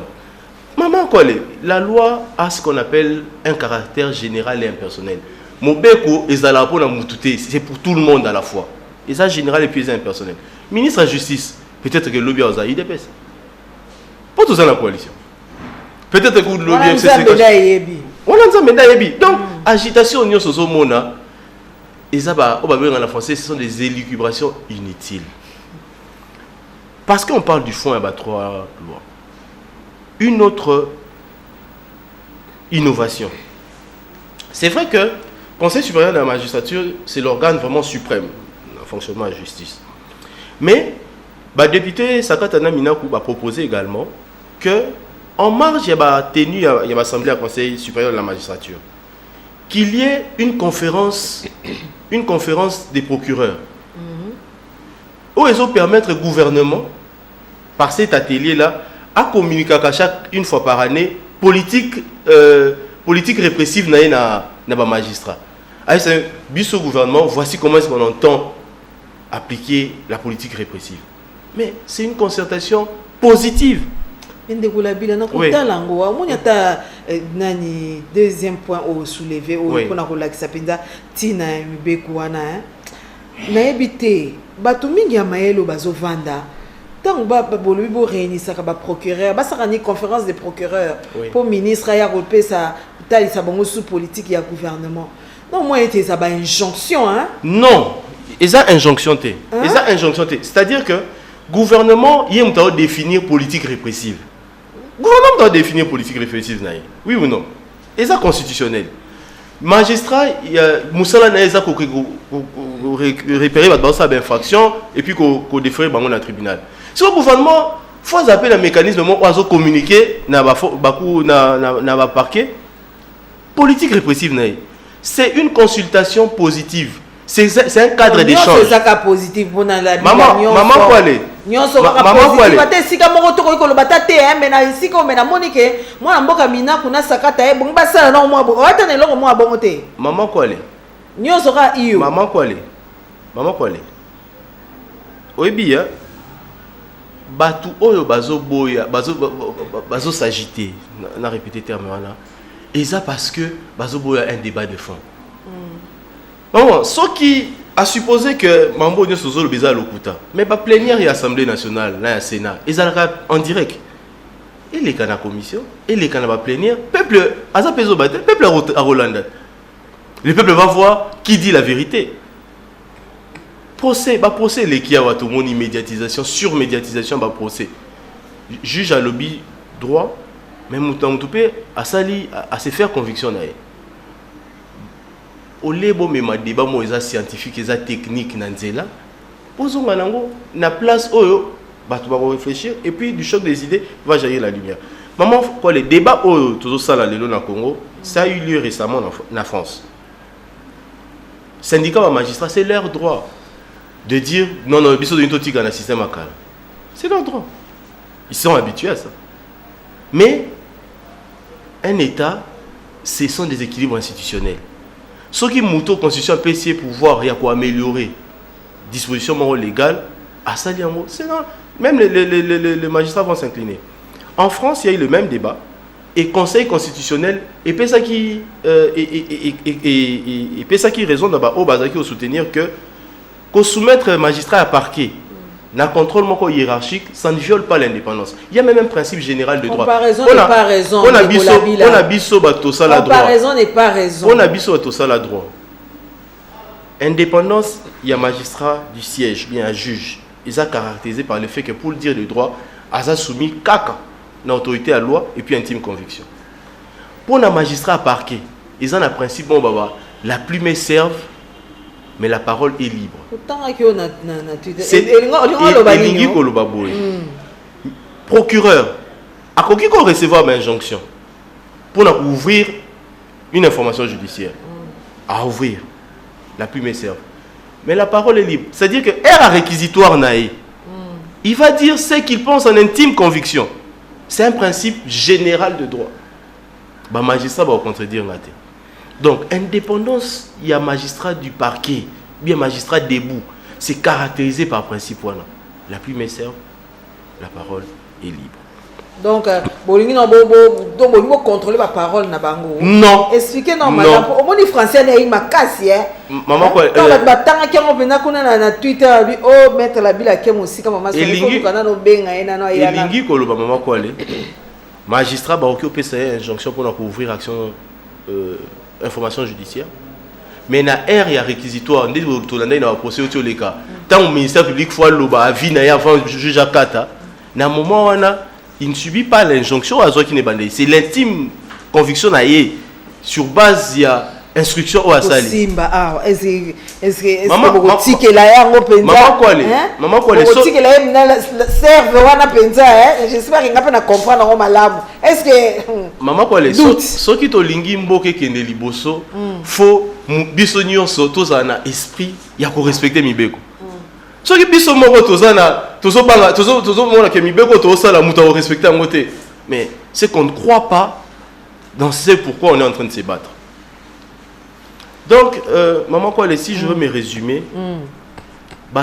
S2: Maman quoi la loi a ce qu'on appelle un caractère général et impersonnel. Mobeko ezala pour la mutute, c'est pour tout le monde à la fois. Et ça général et puis impersonnel. Ministre de la justice, peut-être que le lobby a IDPS. Pas tout ça dans la coalition. Peut-être que le lobby on a un médaille. Donc agitation union soso mona ezaba on va dire en français ce sont des élucubrations inutiles. Parce qu'on parle du fond à 3 lois. Une autre innovation. C'est vrai que le Conseil supérieur de la magistrature, c'est l'organe vraiment suprême dans le fonctionnement de la justice. Mais le député Sakatana Minakou a proposé également qu'en marge, il y a une assemblée à Conseil supérieur de la magistrature, qu'il y ait une conférence des procureurs. Où ils ont permettre au gouvernement, par cet atelier-là, à communiquer une fois par année politique répressive na magistrat. C'est biso gouvernement, voici comment est-ce qu'on entend appliquer la politique répressive. Mais c'est une concertation positive.
S1: Oui. Deuxième point au soulever pour la Tina Mbekouana. Na ebité bato mingi ya mayelo bazovanda. Tant ba bolubi réunir ba procureur, ba sarani conférence des procureurs pour ministre ya repesa talisa bango sous politique ya gouvernement. Non moi était ça ba injonction hein.
S2: Non, eza injonction té. Eza injonction té. C'est-à-dire que gouvernement yé doit définir politique répressive. Gouvernement doit définir politique répressive naïe. Oui ou non? Eza constitutionnel. Magistrat, il y a Moussala Naïza qui repérer votre infraction et puis qu'on défère dans le tribunal. Si le gouvernement faut appeler un mécanisme où communiquer na parquet politique répressive. C'est une consultation positive C'est un cadre d'échange.
S1: C'est ça positif pour la
S2: maman quoi aller
S1: nyonso ka positif ate sika moko to ko lobata te mais na sika mais na monike mwana mboka mina kuna sakata e bonga basala na mwa bongo ata ne longo mwa bongo te
S2: maman quoi aller
S1: nyonso ka iyo
S2: maman quoi aller oyebi ya batu oyo bazo boya bazo s'agiter na répéter terme wana et ça parce que bazo boya un débat de fond. Bon, ce qui a supposé que Mambo ne soit le bizarre lokuta, mais pas plénière et assemblée nationale, là, Sénat, ils allaient en direct. Et les canaux commission, et les canaux plénière, peuple, peuple à Rolanda. Le peuple va voir qui dit la vérité. Procès, les qui a tout le monde médiatisation, surmédiatisation, procès. Juge à lobby droit, mais Mouton Toupé a sali à se faire conviction d'ailleurs. Au lebo mais ma débat moi scientifique et technique nanzela posons manango na place oyo batu ba réfléchir et puis du choc des idées va jaillir la lumière. Maman quoi les débats oyo toujours ça là lelo na Congo ça a eu lieu récemment en France. Syndicat wa magistrat c'est leur droit de dire non biso de totika na système akala. C'est leur droit. Ils sont habitués à ça. Mais un état ce sont des équilibres institutionnels. Ce qui est constitution PC pouvoir il y a quoi améliorer disposition légale à ça c'est non même les magistrats vont s'incliner. En France il y a eu le même débat et conseil constitutionnel et puis ça qui raison d'abord au bazar qui soutenir que soumettre magistrat à parquet n'a contrôle hiérarchique, ça ne viole pas l'indépendance. Il y a même un principe général de droit.
S1: Comparaison n'est pas raison.
S2: On a biso bato ça la droit.
S1: Comparaison n'est pas raison.
S2: On a biso bato ça la droit. Indépendance, il y a magistrat du siège, bien un juge. Ils sont caractérisés par le fait que pour le dire le droit, ils ont soumis caca l'autorité à la loi et puis intime conviction. Pour un magistrat à parquet, ils ont un principe bon baba, la plume serve. Mais la parole est libre. C'est procureur a quoi recevoir une injonction pour ouvrir une information judiciaire. À ouvrir. La plume serve. Mais la parole est libre. C'est-à-dire que un réquisitoire naïe. Il va dire ce qu'il pense en intime conviction. C'est un principe général de droit. Le magistrat va contredire la tête. Donc, indépendance, il y a magistrat du parquet, bien magistrat debout. C'est caractérisé par principe. Voilà. La plume est serve, la parole est libre.
S1: Donc, vous contrôler la parole na bango.
S2: Non.
S1: Expliquez non, madame. Au moins, les Français n'ont pas cassé.
S2: Maman, quoi?
S1: Quand la bataille qui est na Twitter, oh, mettre la bille à qui aussi, comme maman, c'est
S2: maman, quoi? Magistrat, bah, occupé cette injonction pour ouvrir action. Information judiciaire mais na il y a réquisitoire ndé tolanda na procès au les cas tant au ministère public fois loba avis na avant juge akata na moment wana il ne subit pas l'injonction à qui n'est bandé c'est l'intime conviction na yé sur base il y a instruction au asali
S1: simba ah est-ce maman tike la yango penza
S2: maman quoi les
S1: tike la na serve wana penza j'espère qu'il ngapa na comprendre ngo malamu est-ce que
S2: maman quoi les so qui to lingi mboke kende liboso faut biso nyonso tozana esprit ya ko respecter mibeko so ki biso moko tozana tozobanga tozomona ke mibeko tozala muta ko respecter ngote mais c'est qu'on ne croit pas dans ce pourquoi on est en train de se battre. Donc, maman, quoi, si je veux me résumer,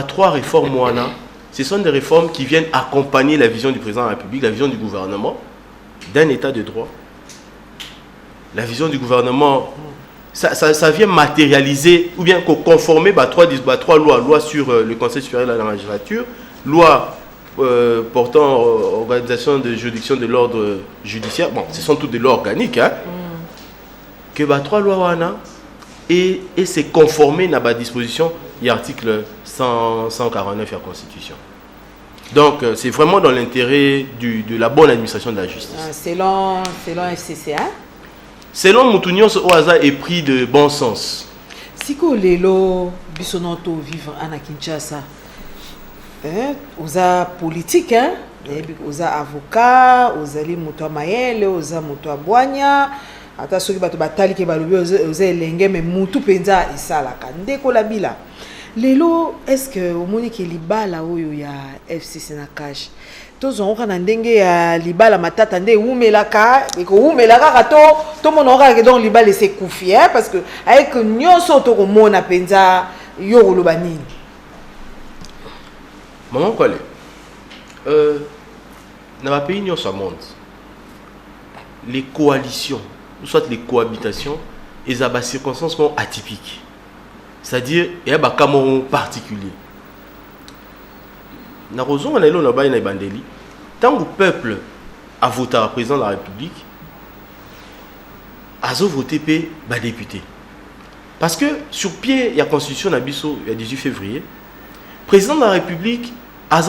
S2: trois réformes, ce sont des réformes qui viennent accompagner la vision du président de la République, la vision du gouvernement, d'un état de droit. La vision du gouvernement, ça vient matérialiser, ou bien conformer trois lois. Loi sur le Conseil supérieur de la magistrature, loi portant organisation de juridiction de l'ordre judiciaire. Bon, ce sont toutes des lois organiques, hein. Que trois lois, et c'est conformé à la disposition de l'article 149 de la Constitution. Donc, c'est vraiment dans l'intérêt de la bonne administration de la justice.
S1: Selon FCC, hein?
S2: Selon Moutounion, ce hasard est pris de bon sens.
S1: Si vous voulez vivre à Kinshasa, vous avez politique, vous avez avocat, vous avez Moutoua Mayele, vous avez Moutoua Boigna. ata soki bato batali ke balobi oza elenge mais mutu penza esalaka ndeko labila lelo est-ce que omoni ke libala oyo ya FCC na cash tozongoka na ndenge ya libala matata nde eumelaka ekoumelaka kaka to mona okaka donc libala esekufi parce que avec nyonso tokomona penza yo koloba nini
S2: maman Kole dans le pays nyonso monde les coalitions ou soit les cohabitations ils ont des circonstances atypiques, c'est-à-dire il y a des cas particuliers. Dans le raison tant que le peuple a voté à président de la République, a voté pour les députés. Parce que sur pied, il y a la constitution il y a 18 février, le président de la République a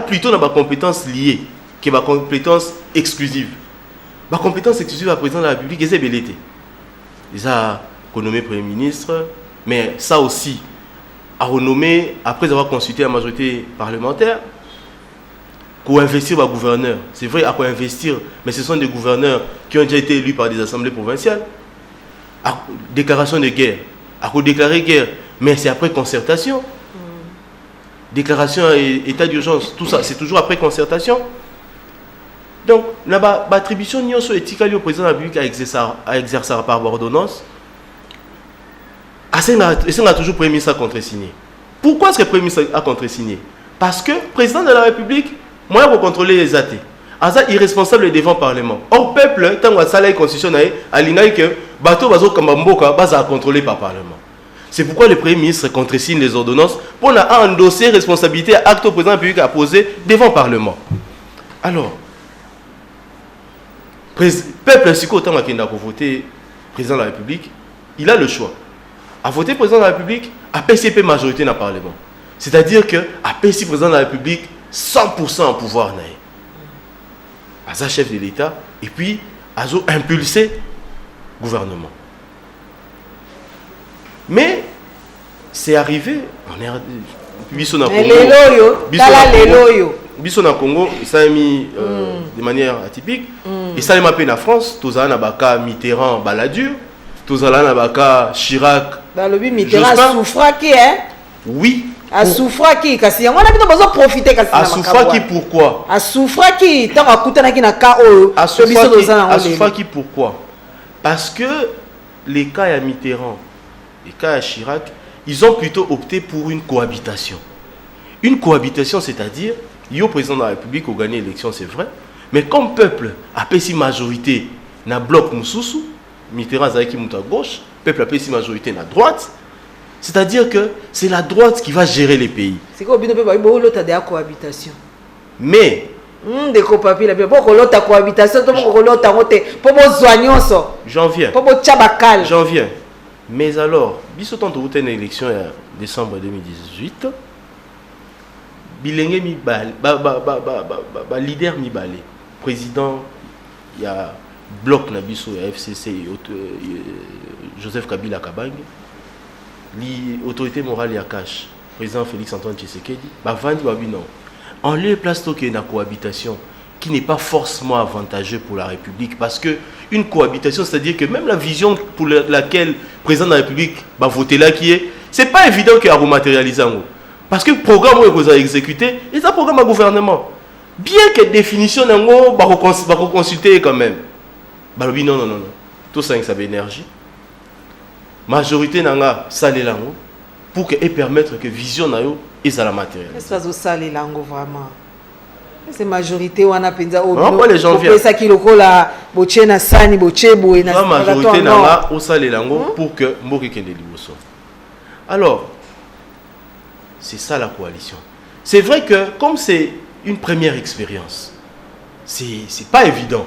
S2: plutôt une compétence liée que une compétence exclusive. La compétence exclusive à président de la République, c'est belleté. Ils ont renommé Premier ministre, mais ça aussi, a renommé, après avoir consulté la majorité parlementaire, pour investir le gouverneur. C'est vrai, à quoi investir, mais ce sont des gouverneurs qui ont déjà été élus par des assemblées provinciales. À déclaration de guerre, à quoi déclarer guerre, mais c'est après concertation. Déclaration et état d'urgence, tout ça, c'est toujours après concertation. Donc, l'attribution éthique au président de la République à exercer par ordonnance, il a toujours Premier ministre à contresigner. Pourquoi est-ce que le Premier ministre a contresigné? Parce que le président de la République, moi, pour contrôler les athées, est irresponsable devant le Parlement. Or, le peuple, tant que la constitution a dit que le bateau va contrôler par le Parlement. C'est pourquoi le Premier ministre contresigne les ordonnances pour endosser la responsabilité à l'acte au président de la République à poser devant le Parlement. Alors, le peuple, si autant qu'il a voté président de la République, il a le choix. À voter président de la République, à PCP majorité dans le Parlement. C'est-à-dire que à PCP président de la République, 100% en pouvoir. À chef de l'État, et puis à impulser le gouvernement. Mais c'est arrivé, on est Biso na Congo, ça a mis de manière atypique. Et ça a mis en France, tous les Nabaka Mitterrand Balladur, tous les Nabaka Chirac.
S1: Mitterrand souffra qui hein?
S2: Oui.
S1: A souffra qui kasi on a besoin profiter kasi
S2: a souffra qui pourquoi?
S1: A souffra qui tant à kutana ki na ka o
S2: a souffra qui pourquoi? Parce que les cas à Mitterrand, les cas à Chirac, ils ont plutôt opté pour une cohabitation. Une cohabitation, c'est-à-dire, le président de la République a gagné l'élection, c'est vrai, mais comme peuple a payé si majorité dans le bloc Moussoussou, Mitterrand a qui monte à gauche, peuple a payé si majorité dans la droite, c'est-à-dire que c'est la droite qui va gérer les pays.
S1: C'est quoi la cohabitation?
S2: Mais j'en viens. Mais alors, bisotant de une élection en décembre 2018, Bilenge mi leader mi balé, président, il y a bloc nabiso, il y a FCC, Joseph Kabila Kabange, l'autorité morale il y a cash, président Félix Antoine Tshisekedi, en lieu et place de la cohabitation qui n'est pas forcément avantageux pour la République, parce que une cohabitation, c'est-à-dire que même la vision pour laquelle le président de la République va voter là qui est, c'est pas évident qu'il y a rematérialisé. Parce que le programme que vous avez exécuté, c'est un programme à gouvernement. Bien que la définition d'un mot, va consulter quand même. Non. Tout ça, ça a énergie. Majorité n'a salé l'ango pour que permettre que vision n'a eu la matérielle.
S1: Est-ce que vous salé l'ango vraiment? C'est majorité on a penza au
S2: non, les gens viennent.
S1: Ça qui lokola bochena sani bochebo et
S2: la majorité n'a au salé l'ango pour que mboki kende liboso. Alors c'est ça la coalition. C'est vrai que comme c'est une première expérience, c'est pas évident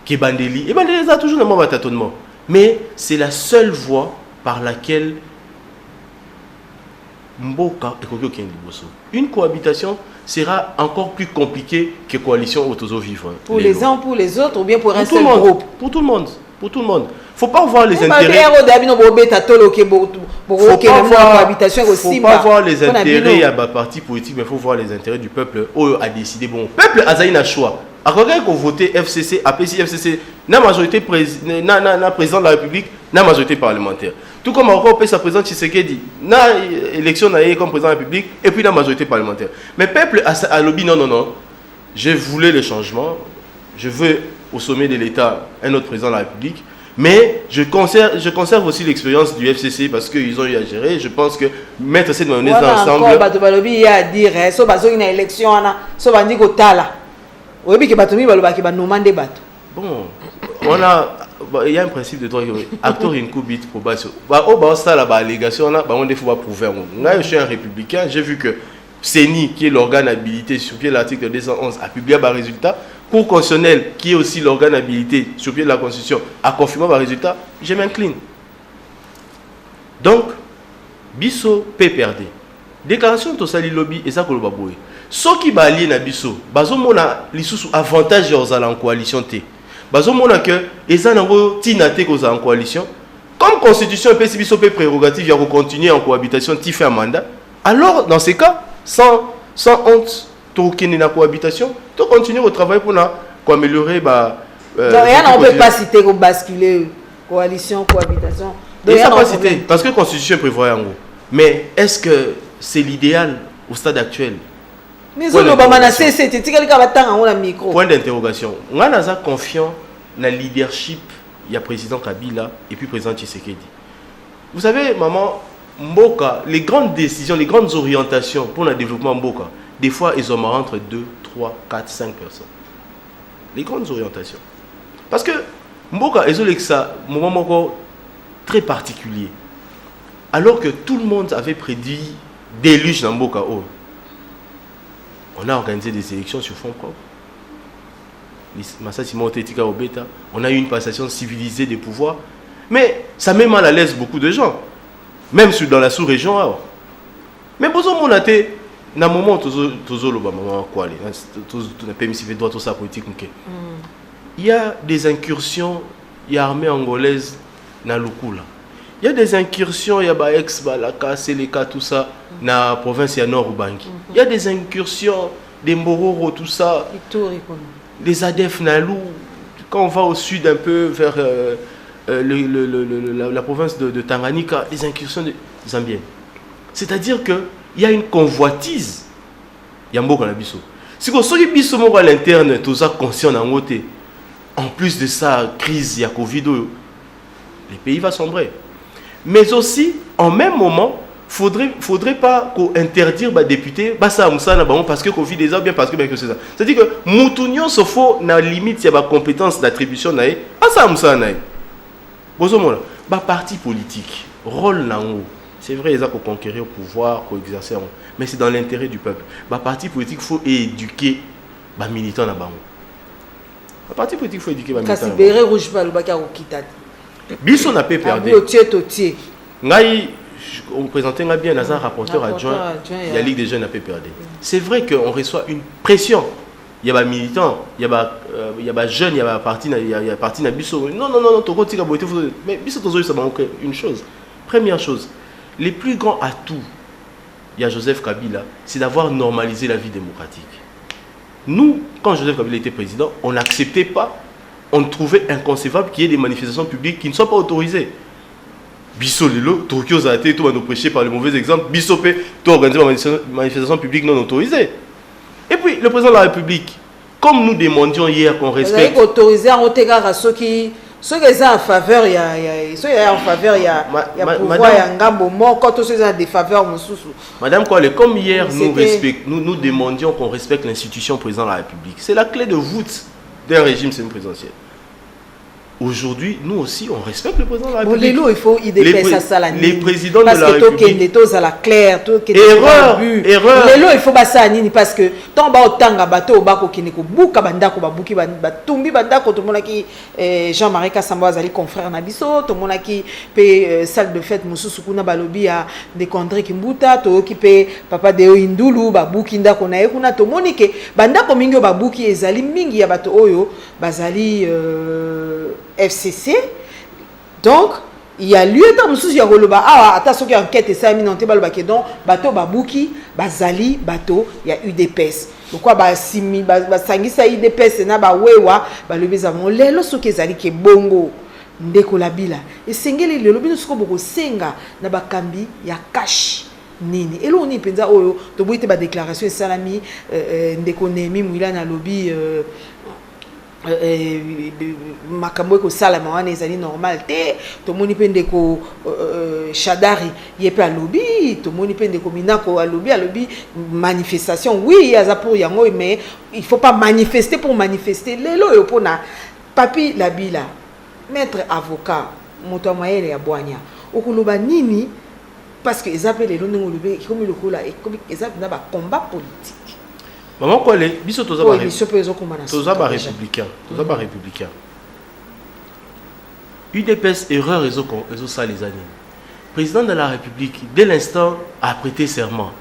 S2: que Bandeli, et Bandeli a toujours un moment de tâtonnement, mais c'est la seule voie par laquelle Mboka et Kokyo Kendi Bosso. Une cohabitation sera encore plus compliquée que coalition autoso vivant.
S1: Pour les uns, pour les autres, ou bien pour un seul groupe?
S2: Pour tout le monde. pour tout le monde. Faut pas voir les intérêts.
S1: Faut
S2: pas voir les intérêts à ma parti politique, mais il faut voir les intérêts du peuple. Oh, a décidé bon. Peuple a un choix. À quoi qu'on vote FCC, APC, FCC, na majorité président de la République, na majorité parlementaire. Tout comme encore sa président Tshisekedi, na élection comme président de la République et puis la majorité parlementaire. Mais peuple a lobby non. Je voulais le changement. Je veux au sommet de l'État un autre président de la République. Mais je conserve aussi l'expérience du FCC parce qu'ils ont eu à gérer. Je pense que mettre cette mayonnaise ensemble.
S1: Il y a à dire, si on a une élection, si on a dit que
S2: bon, il y a un principe de droit. Acteur une coupe probation. Ça la allégation là, on ne faut pas prouver. Moi, je suis un républicain. J'ai vu que CENI, qui est l'organe habilité sur pied de l'article 211, a publié un résultat. Cour constitutionnelle, qui est aussi l'organe habilité sur pied de la Constitution, a confirmé le résultat. Je m'incline. Donc, biso peut perdre. Déclaration de Sali Lobby et ça que le baboué. Ce qui va allier na biso, bazo mona lisusu avantage aux en coalition té. Bazo mona que eza nango tinate ko en coalition. Comme constitution et biso peut prérogative ya continuer en cohabitation ti fait un mandat. Alors dans ces cas, sans honte, to kene na cohabitation, to continuer au travail pour améliorer
S1: on peut pas citer qu'on basculer coalition cohabitation.
S2: Et ça pas citer parce que la constitution prévoit en gros. Mais est-ce que c'est l'idéal au stade actuel? Point d'interrogation. On a confiance dans le leadership du président Kabila et puis président Tshisekedi. Vous savez, maman, Mboka, les grandes décisions, les grandes orientations pour le développement Mboka, des fois, ils ont entre 2, 3, 4, 5 personnes. Les grandes orientations. Parce que Mboka, ils ont un moment très particulier. Alors que tout le monde avait prédit déluge dans Mboka. On a organisé des élections sur fonds propres. On a eu une passation civilisée des pouvoirs. Mais ça met mal à l'aise beaucoup de gens. Même dans la sous-région. Mais pour ça, on a été... Dans le moment il y a des incursions, il y a l'armée angolaise dans Lukula. Il y a des incursions, il y a ex-Balaka, Seleka, tout ça, dans la province de Nord Ubangi. Il y a des incursions, des Mororo, tout ça. Des ADF Nalou. Quand on va au sud un peu vers la province de Tanganyika, des incursions de Zambiens. C'est-à-dire qu'il y a une convoitise. Il y a un mot qu'on a biso. Si on a biso à l'interne, tout ça conscient en côté. En plus de ça, crise, il y a Covid, les pays vont sombrer. Mais aussi, en même moment, faudrait pas interdire les députés parce que Covid est là, bien parce que c'est ça. C'est-à-dire que Moutounion se faut dans la limite, il y a des compétences d'attribution. Parti politique, rôle là c'est vrai, ils ont conquérir au pouvoir, exercer, mais c'est dans l'intérêt du peuple. Parti politique, il faut éduquer les militants là-bas. Parti politique, il faut éduquer les militants. Biso n'a pas perdu. On présentait bien un rapporteur adjoint de la Ligue des jeunes n'a pas perdu. C'est vrai qu'on reçoit une pression. Il y a des militants, il y a des jeunes, il y a des partis dans Biso. Non, mais Biso, ça manque une chose. Première chose, les plus grands atouts, il y a Joseph Kabila, c'est d'avoir normalisé la vie démocratique. Nous, quand Joseph Kabila était président, on n'acceptait pas, on trouvait inconcevable qu'il y ait des manifestations publiques qui ne soient pas autorisées. Bisso Lelo, Tokyo Zate, tout va nous prêcher par le mauvais exemple. Bisso P, tout organiser une manifestation publique non autorisée. Et puis, le président de la République, comme nous demandions hier qu'on respecte.
S1: Vous avez autorisé en regard à ceux qui sont en faveur, il y a en faveur, il y a pouvoir, il y a un gambo mort, quand tous ceux des faveurs,
S2: Madame Kouale, comme hier, nous demandions qu'on respecte l'institution président de la République. C'est la clé de voûte d'un régime semi-présidentiel. Aujourd'hui, nous aussi, on respecte le président de la République.
S1: Il faut
S2: les présidents de la République.
S1: Parce que la claire,
S2: erreur.
S1: Il faut ça parce que tant bas bateau bako kineko buka bandako babuki batumbi bandako tout le monde qui Jean-Marie Kassamba azali confrère na biso tout le monde qui pe salle de fête mususu kuna balobi ya de Condré Kimbuta to qui pe papa de Indulu babuki ndako na ekuna to monike bandako mingi babuki ezali mingi ya bato oyo bazali FCC. Donc il y a lieu dans monsieur ya koloba ah ata soki enquête ça minante baloba ke donc bato babuki bazali bato ya UDPS pourquoi ba simi ba sangisa UDPS na ba wewa balobeza mo lelo soki ezali ke bongo ndeko la bila esengeli lelo bino soko boko senga na bakambi ya cash nini elo ni penza oyo to boite ba déclaration salami ndeko Nemi Mwila na lobby makambo ko salama wana ezali normal te to moni pende ko Shadari yepe alobi to moni pende ko Minako alobi manifestation oui aza pour yango mais il faut pas manifester pour manifester lelo yo pona papi labila maître avocat moto mayele ya bwanya okuluba nini parce que ezapele lelo ngolobe comme le kola et comme ezap na ba combat politique.
S2: Maman quoi les biso toza ba républicain UDPS erreur ezo ça les années président de la République dès l'instant a prêté serment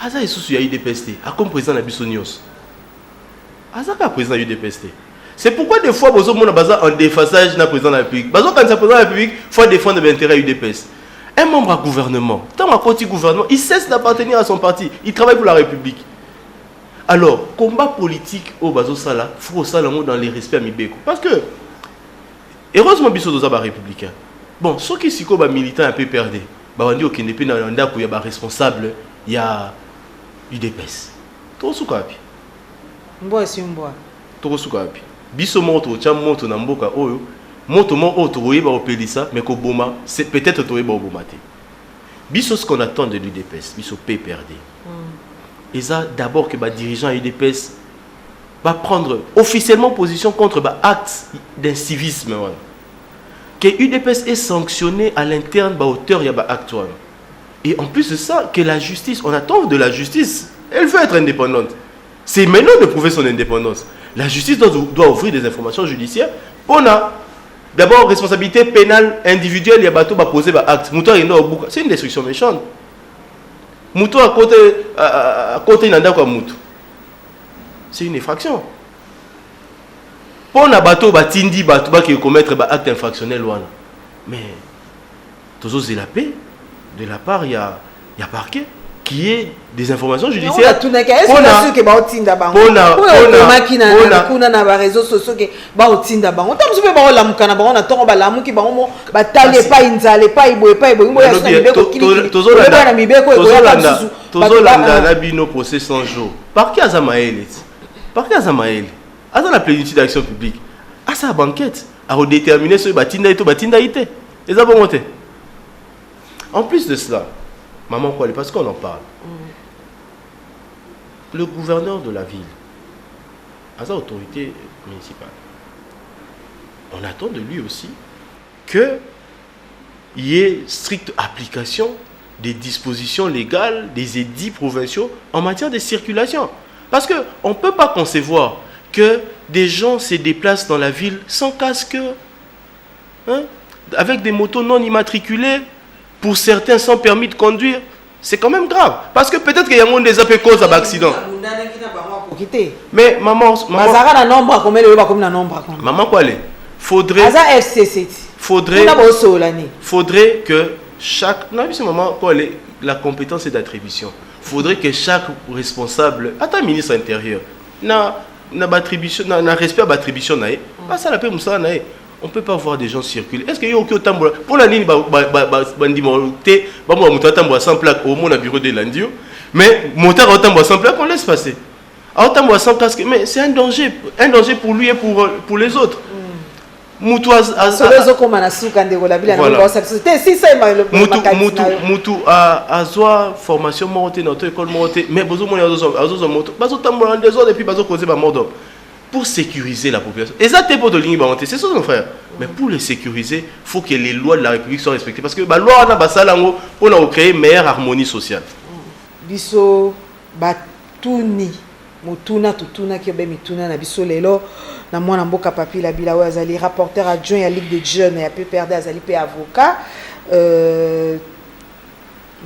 S2: aza isusu ya UDPS a comme président na biso nyos aza ka président UDPS. C'est pourquoi des fois bozo mona baza en déphasage na président de la République bazo quand ça président de la République faut défendre l'intérêt UDPS. Un membre à gouvernement tant à côté gouvernement il cesse d'appartenir à son parti, il travaille pour la République. Alors, combat politique au bazo sala, faut ça dans les respects mibeko. Parce que, heureusement, biso doza ba républicain. Bon, ceux qui sont militants un peu perdus, bah on dit ok, n'est pas dans l'anda où il y a ba responsable, il y a UDPS. Tout ce qu'on a pu.
S1: Mboa si mboa.
S2: Tout ce qu'on a pu. Biso moto, cham moto na mboka oyo, moto mo auto royeba opelisa, mais ko boma, c'est peut-être toyeba obomate. Biso ce qu'on attend de l'UDPS, biso pe perdé. Et ça, d'abord que le dirigeant UDPS va prendre officiellement position contre l'acte d'incivisme. Que l'UDPS est sanctionné à l'interne à hauteur de l'acte. Et en plus de ça, que la justice, on attend de la justice, elle veut être indépendante. C'est maintenant de prouver son indépendance. La justice doit offrir des informations judiciaires. On a d'abord responsabilité pénale individuelle, il y a bateau va poser l'acte. C'est une destruction méchante. Moutou à côté nanda kwa moutou. C'est une infraction. Pour na bateau batindi bateau qui commettre ba acte infractionnel wana. Mais toujours c'est la paix de la part il y a parquet qui est des informations judiciaires.
S1: On a que ba otinda bango. On a kuna na ba réseaux sociaux que ba otinda bango. Tam supe ba la mukana ba on attend ba la muki ba on ba tale pas inzale pas iboye pas iboye ya sona mibeko kili. Tozolanda na mibeko
S2: tozolanda tozolanda na bino procès 100 jours. Parquet Azamaël. Parquet Azamaël. Dans la plénitude d'action publique. À sa banquette à redéterminer ce batinda et tout batinda ité. Les a monté. En plus de cela, maman quoi, parce qu'on en parle. Le gouverneur de la ville, à sa autorité municipale, on attend de lui aussi qu'il y ait stricte application des dispositions légales des édits provinciaux en matière de circulation. Parce qu'on ne peut pas concevoir que des gens se déplacent dans la ville sans casque, hein, avec des motos non immatriculées, pour certains sans permis de conduire. C'est quand même grave. Parce que peut-être qu'il y a un monde des appels cause d'accident. Mais maman quoi aller? Faudrait que chaque... Non, maman quoi aller? La compétence est d'attribution. Faudrait que chaque responsable, à ta ministre intérieur, n'a respect à l'attribution. On ne peut pas voir des gens circuler. Est-ce qu'il y a aucun temps pour la ligne sans plaque au moins bureau de l'Andio, mais monter à sans plaque, on laisse passer. À sans casque, mais c'est un danger pour lui et pour les autres. Moutou a formation montée dans notre école montée, mais besoin de pour sécuriser la population. Et ça, c'est pour de ligne baronté, c'est ça, mon frère. Mais pour les sécuriser, il faut que les lois de la République soient respectées. Parce que la loi, on a créé une meilleure harmonie sociale.
S1: Biso batuni mutuna tutuna kiobe mituna na biso lelo na mwana mboka papi la bila wa azali rapporteur adjoint à Ligue des jeunes et a peu perdre azali pe avocat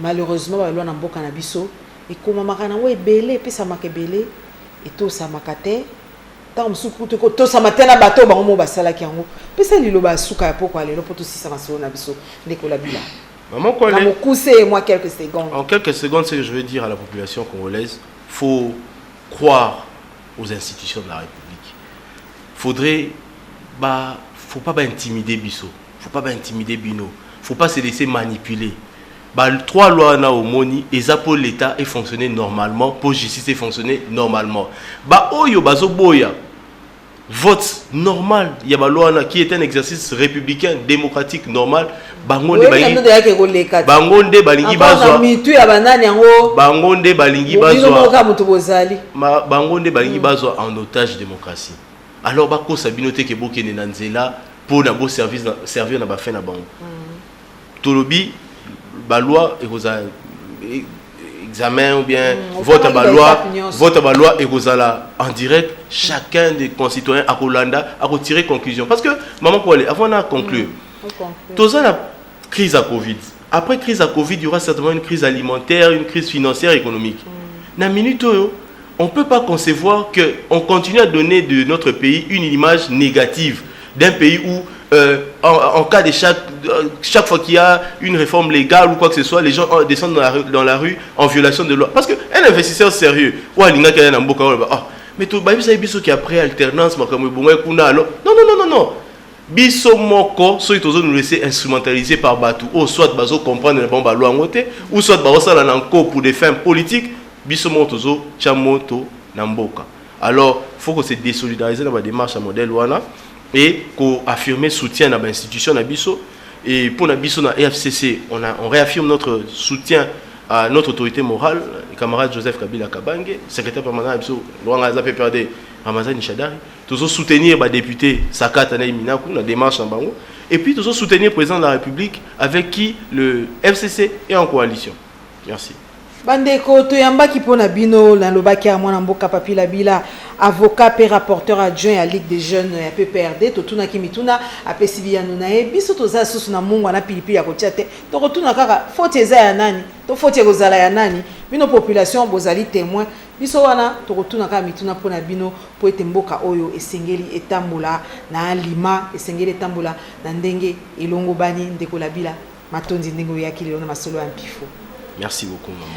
S1: malheureusement ba loi na mboka na biso et comme makana we belé pe sa makebele et tout sa makate tant musuku to sa matena bato bango mo basala ki yango pesa liloba suka ya poko alelo poto sisa masolo na biso ndeko la bila
S2: Maman Kwale,
S1: moi quelques secondes.
S2: En quelques secondes, ce que je veux dire à la population congolaise, faut croire aux institutions de la République. Faut pas intimider Bisso, faut pas intimider Bino, faut pas se laisser manipuler. Trois lois na omoni et ça pour l'État et fonctionner normalement, pour justice et fonctionner normalement. Oyo bazo boya vote normal, il y a loi qui est un exercice républicain démocratique normal. Bangonde balingi bazwa Bangonde balingi bazwa en otage démocratie. Alors bako sabinote ke bokene na nzela pour na bo servir na ba fin na bango. Tolobi ba loi et examen ou bien vote à la loi et en direct, chacun des concitoyens à Rolanda a retiré conclusion. Parce que, maman, pour aller, avant de conclure, tout ça, la crise à Covid. Après crise à Covid, il y aura certainement une crise alimentaire, une crise financière, économique. Dans minute, on ne peut pas concevoir qu'on continue à donner de notre pays une image négative d'un pays où en cas de chaque fois qu'il y a une réforme légale ou quoi que ce soit, les gens descendent dans la rue en violation de loi. Parce qu'un investisseur sérieux, mais tout le monde qui après alternance, non. Biso moko, soit ils nous laisser instrumentaliser par Batou, ou soit bazo comprendre la bombe à loi ou soit bazo la nanko pour des fins politiques, biso motozo, chamoto, namboka. Alors, il faut que se désolidariser dans la démarche à modèle wana. Et qu'on affirme soutien à l'institution Nabiso. Et pour Nabiso, na EFCC, on réaffirme notre soutien à notre autorité morale, le camarade Joseph Kabila Kabange, secrétaire permanent Nabiso, Laurent Gaza PPRD, Ramazan Nishadari, tous soutenir les députés Sakata Naïminakou, la démarche en Bango, et puis tous soutenir le président de la République avec qui le FCC est en coalition. Merci.
S1: Bandeko toyamba ki pona bino na lobaki ya mwana mboka Papila Bila avocat et rapporteur adjoint à Ligue des jeunes ya PPRD totuna kimituna apesi biyano na ye biso toza susu na mungu na pilipili ya kotia te tokotuna kaka faute eza ya nani to faute kozala ya nani bino population bozali témoin biso wana tokotuna kaka mituna pona bino po ete mboka oyo esengeli etambola na lima esengeli etambola na ndenge elongo bani ndeko la bila matondi ndenge yakili na masolo ya mpifo.
S2: Merci beaucoup maman.